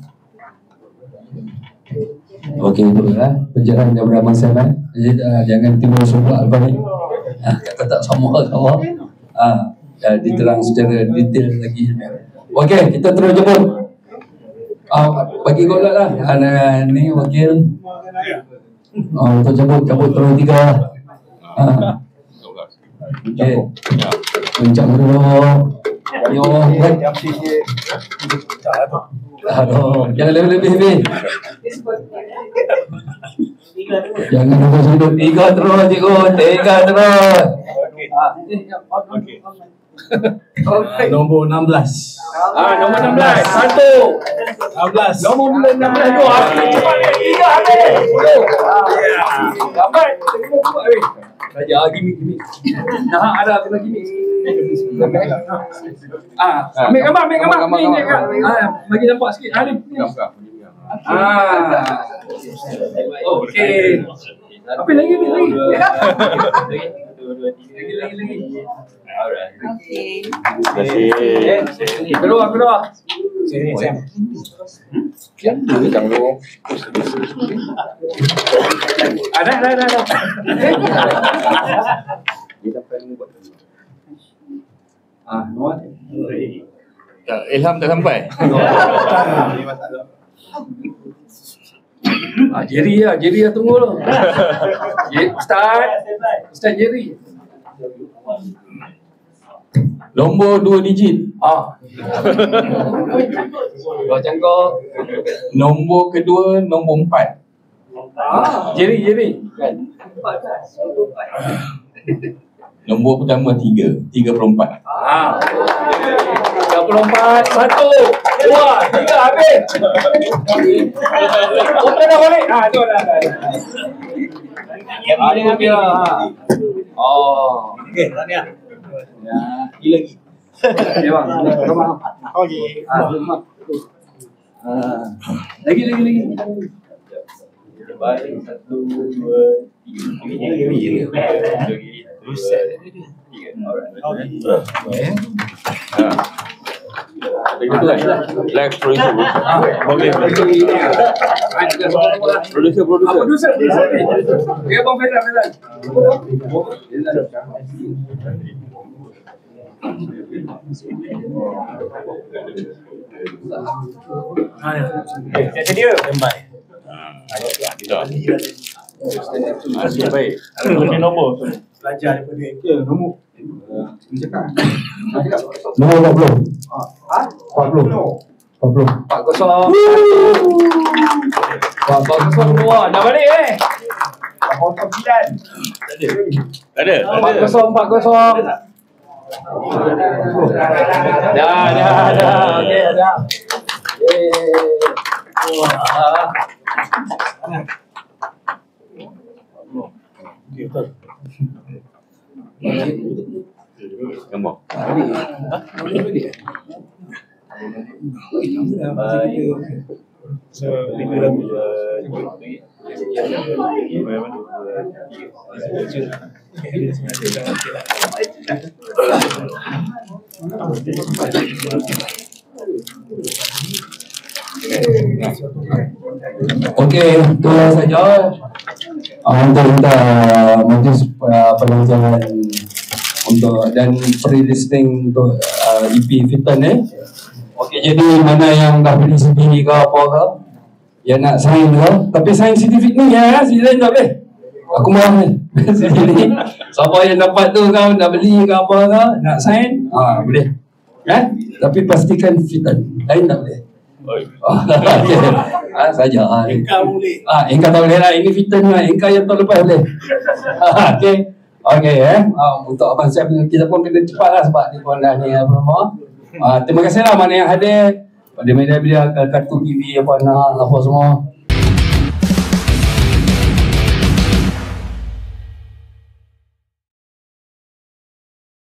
Okey, itulah penjelasan daripada Abang Sam. Jadi jangan timbul soal apa ni. Kata tak sama. Diterang secara detail lagi. Okey, kita terus jemput. Bagi golak lah. Ni wakil. Untuk cabut terus 3. Okey. Pencak dulu. Yo, aduh, jangan lebih. Jangan duduk 3 terus, cikgu. 3 terus. Nombor 16. Nombor 16. 16. Nombor 16 tu. Cepat ni. 3 habis. 10. Dapat. Saja gimik. Ada kena gimik. Ambil gambar. Bagi nampak sikit. Okey. Apa lagi? Lagi. Okey. Terima kasih. Keluar. Sini, Sam. Jangan dulu. Ada. Ilham tak sampai. Jerry tunggu dulu. Ustaz Jerry. Nombor 2 digit. Macam kau. Nombor kedua, nombor 4. Jerry. Nombor pertama 3. 34. 34, 1. Wah, 3 habis. Kau dah balik. Tu dah. Ini habis lah. Okey, tahniah. Ya, lagi. Ya bang, rumah. Okey. Lagi. Balik 1, 2, 3. Lex producer. Producer. Ya bang Failan. Sedia. Nasib baik. Lebih nombor. Belajar daripada dia. Nombor. Nombor 40. 40. 40. Dah balik Tak ada. 40. Dah. Okey, dah. Gambar. Okey, itu saja untuk kita majlis perbincangan untuk dan pre-listing untuk EP Fitan ni. Okey, jadi mana yang dah beli CD ke apa ke, yang nak sign ke, tapi sign CD ni ya, CD lain tak boleh. Aku marah ni. CD ni. Siapa yang dapat tu kau nak beli ke apa ke, nak sign, boleh. Tapi pastikan Fitan. Lain tak boleh. Saja. Engkau boleh. Engkau tak boleh lah. Ini Fitan lah. Engkau yang tahun lepas boleh. Okey. Untuk Abang Sam, kita pun kena cepat lah sebab ni pun dah ni apa semua. Terima kasih lah mana yang hadir pada media-media Kartu TV apa semua.